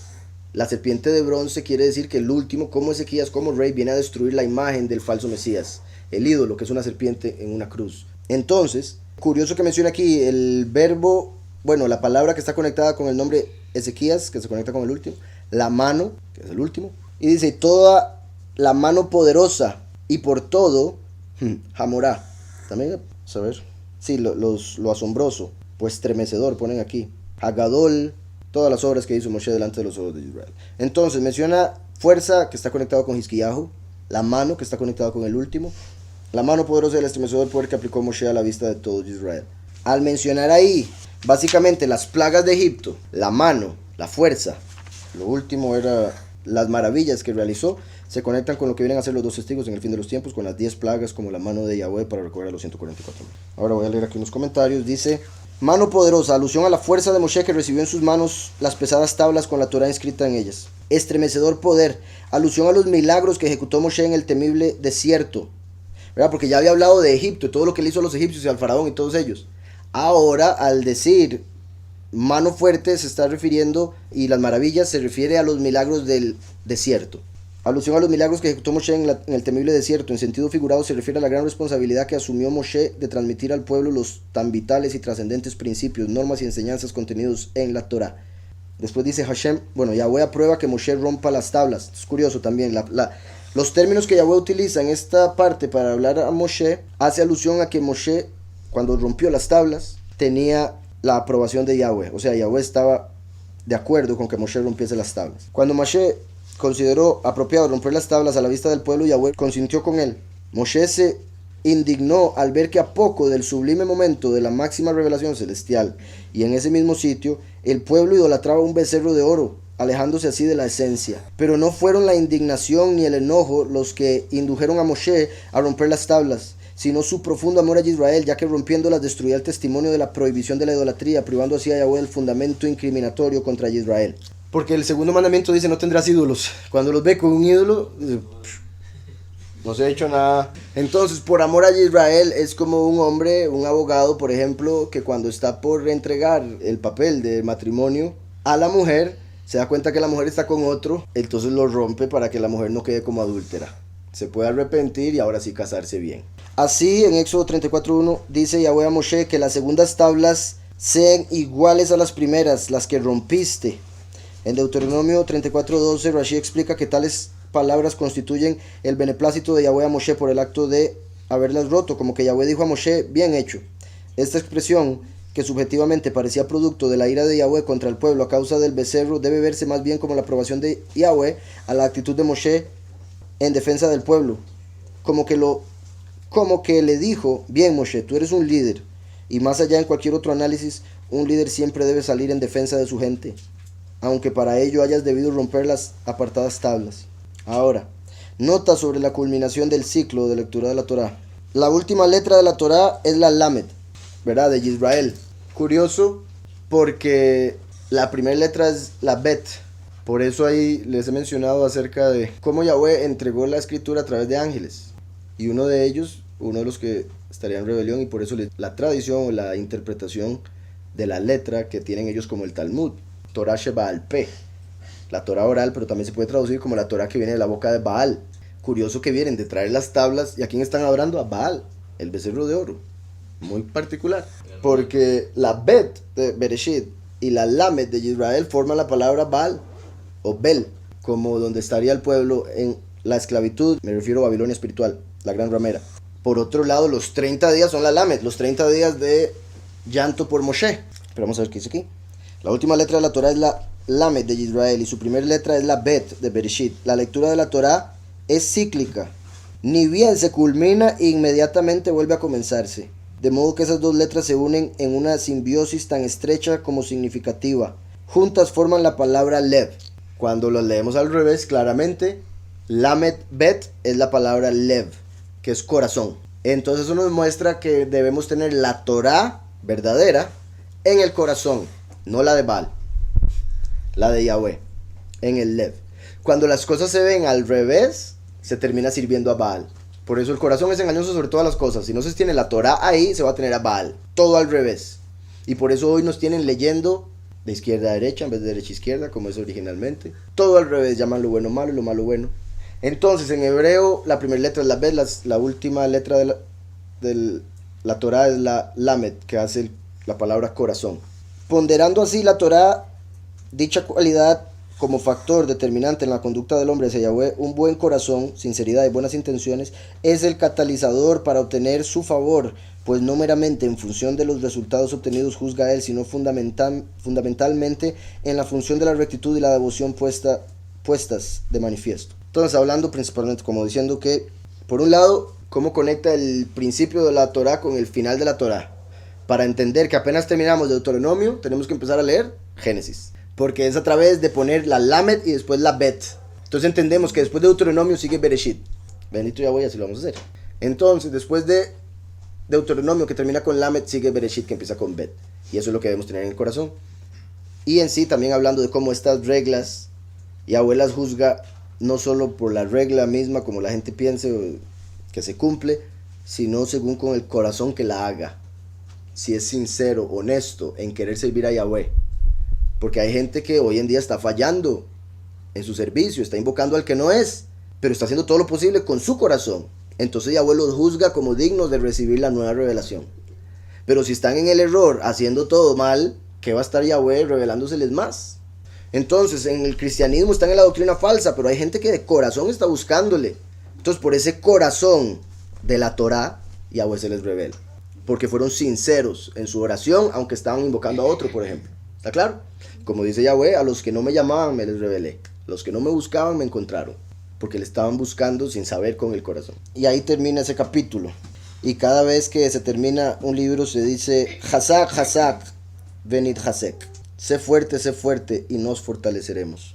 la serpiente de bronce, quiere decir que el último, como Ezequías, como rey, viene a destruir la imagen del falso Mesías, el ídolo, que es una serpiente en una cruz. Entonces, curioso que mencione aquí el verbo, la palabra que está conectada con el nombre Ezequías, que se conecta con el último, la mano, que es el último, y dice, toda la mano poderosa y por todo, Hamorá. También, a ver, sí, lo asombroso, pues estremecedor, ponen aquí. Hagadol, todas las obras que hizo Moshe delante de los ojos de Israel. Entonces menciona fuerza, que está conectado con Hizkiyahu, la mano, que está conectado con el último, la mano poderosa y el estremecedor poder que aplicó Moshe a la vista de todo Israel. Al mencionar ahí, básicamente las plagas de Egipto, la mano, la fuerza, lo último era las maravillas que realizó, se conectan con lo que vienen a ser los 2 testigos en el fin de los tiempos, con las 10 plagas como la mano de Yahweh para recobrar a los 144. Ahora voy a leer aquí unos comentarios. Dice: mano poderosa, alusión a la fuerza de Moshe que recibió en sus manos las pesadas tablas con la Torá inscrita en ellas. Estremecedor poder, alusión a los milagros que ejecutó Moshe en el temible desierto, ¿verdad? Porque ya había hablado de Egipto, todo lo que le hizo a los egipcios y al faraón y todos ellos. Ahora, al decir mano fuerte, se está refiriendo, y las maravillas se refiere a los milagros del desierto. Alusión a los milagros que ejecutó Moshe en el temible desierto. En sentido figurado se refiere a la gran responsabilidad que asumió Moshe de transmitir al pueblo los tan vitales y trascendentes principios, normas y enseñanzas contenidos en la Torá. Después dice Hashem, Yahweh aprueba que Moshe rompa las tablas. Es curioso también, los términos que Yahweh utiliza en esta parte para hablar a Moshe, hace alusión a que Moshe, cuando rompió las tablas, tenía la aprobación de Yahweh. O sea, Yahweh estaba de acuerdo con que Moshe rompiese las tablas. Cuando Moshe consideró apropiado romper las tablas a la vista del pueblo, Yahweh consintió con él. Moshe se indignó al ver que a poco del sublime momento de la máxima revelación celestial, y en ese mismo sitio, el pueblo idolatraba un becerro de oro, alejándose así de la esencia. Pero no fueron la indignación ni el enojo los que indujeron a Moshe a romper las tablas, sino su profundo amor a Israel, ya que rompiéndolas destruía el testimonio de la prohibición de la idolatría, privando así a Yahweh del fundamento incriminatorio contra Israel. Porque el segundo mandamiento dice: no tendrás ídolos. Cuando los ve con un ídolo, no se ha hecho nada. Entonces, por amor a Israel, es como un hombre, un abogado, por ejemplo, que cuando está por entregar el papel de matrimonio a la mujer, se da cuenta que la mujer está con otro, entonces lo rompe para que la mujer no quede como adúltera. Se puede arrepentir y ahora sí casarse bien. Así, en Éxodo 34:1 dice Yahweh a Moshe que las segundas tablas sean iguales a las primeras, las que rompiste. En Deuteronomio 34:12, Rashi explica que tales palabras constituyen el beneplácito de Yahweh a Moshe por el acto de haberlas roto, como que Yahweh dijo a Moshe: bien hecho. Esta expresión, que subjetivamente parecía producto de la ira de Yahweh contra el pueblo a causa del becerro, debe verse más bien como la aprobación de Yahweh a la actitud de Moshe en defensa del pueblo, como que le dijo: bien Moshe, tú eres un líder, y más allá en cualquier otro análisis, un líder siempre debe salir en defensa de su gente, aunque para ello hayas debido romper las apartadas tablas. Ahora, nota sobre la culminación del ciclo de lectura de la Torá. La última letra de la Torá es la Lamed, ¿verdad? De Israel. Curioso, porque la primera letra es la Bet. Por eso ahí les he mencionado acerca de cómo Yahweh entregó la escritura a través de ángeles. Y uno de ellos, uno de los que estaría en rebelión, y por eso la tradición o la interpretación de la letra que tienen ellos como el Talmud, Torah Shebaal Peh, la Torah oral, pero también se puede traducir como la Torah que viene de la boca de Baal. Curioso que vienen de traer las tablas, ¿y a quién están adorando? A Baal, el becerro de oro. Muy particular, porque la Bet de Bereshit y la Lamed de Israel forman la palabra Baal o Bel, como donde estaría el pueblo en la esclavitud. Me refiero a Babilonia espiritual, la gran ramera. Por otro lado, los 30 días son la Lamed, los 30 días de llanto por Moshe. Pero vamos a ver qué dice aquí. La última letra de la Torah es la Lamed de Israel y su primera letra es la Bet de Bereshit. La lectura de la Torah es cíclica, ni bien se culmina e inmediatamente vuelve a comenzarse, de modo que esas dos letras se unen en una simbiosis tan estrecha como significativa. Juntas forman la palabra Lev. Cuando lo leemos al revés, claramente Lamed Bet es la palabra Lev, que es corazón. Entonces eso nos muestra que debemos tener la Torah verdadera en el corazón, no la de Baal, la de Yahweh, en el Lev. Cuando las cosas se ven al revés, se termina sirviendo a Baal. Por eso el corazón es engañoso sobre todas las cosas. Si no se tiene la Torah ahí, se va a tener a Baal. Todo al revés. Y por eso hoy nos tienen leyendo de izquierda a derecha en vez de derecha a izquierda, como es originalmente. Todo al revés, llaman lo bueno malo y lo malo bueno. Entonces, en hebreo, la primera letra es la Bet, la última letra de la Torah es la Lamed, que hace la palabra corazón. Ponderando así la Torah, dicha cualidad como factor determinante en la conducta del hombre hacia Yahweh, un buen corazón, sinceridad y buenas intenciones, es el catalizador para obtener su favor, pues no meramente en función de los resultados obtenidos juzga a él, sino fundamentalmente en la función de la rectitud y la devoción puestas de manifiesto. Entonces, hablando principalmente, como diciendo que, por un lado, cómo conecta el principio de la Torah con el final de la Torah. Para entender que apenas terminamos Deuteronomio, tenemos que empezar a leer Génesis. Porque es a través de poner la Lamed y después la Bet. Entonces entendemos que después de Deuteronomio sigue Bereshit. Bendito Yahweh, así lo vamos a hacer. Entonces, después de Deuteronomio que termina con Lamed, sigue Bereshit que empieza con Bet. Y eso es lo que debemos tener en el corazón. Y en sí, también hablando de cómo estas reglas, Yahweh las juzga no solo por la regla misma, como la gente piense que se cumple, sino según con el corazón que la haga. Si es sincero, honesto en querer servir a Yahweh. Porque hay gente que hoy en día está fallando en su servicio, está invocando al que no es, pero está haciendo todo lo posible con su corazón. Entonces Yahweh los juzga como dignos de recibir la nueva revelación. Pero si están en el error, haciendo todo mal, ¿qué va a estar Yahweh revelándoseles más? Entonces, en el cristianismo están en la doctrina falsa, pero hay gente que de corazón está buscándole. Entonces, por ese corazón de la Torah, Yahweh se les revela. Porque fueron sinceros en su oración, aunque estaban invocando a otro, por ejemplo. ¿Está claro? Como dice Yahweh, a los que no me llamaban me les revelé. Los que no me buscaban me encontraron. Porque le estaban buscando sin saber con el corazón. Y ahí termina ese capítulo. Y cada vez que se termina un libro se dice Hazak, Hazak, Venid Hazek. Sé fuerte y nos fortaleceremos.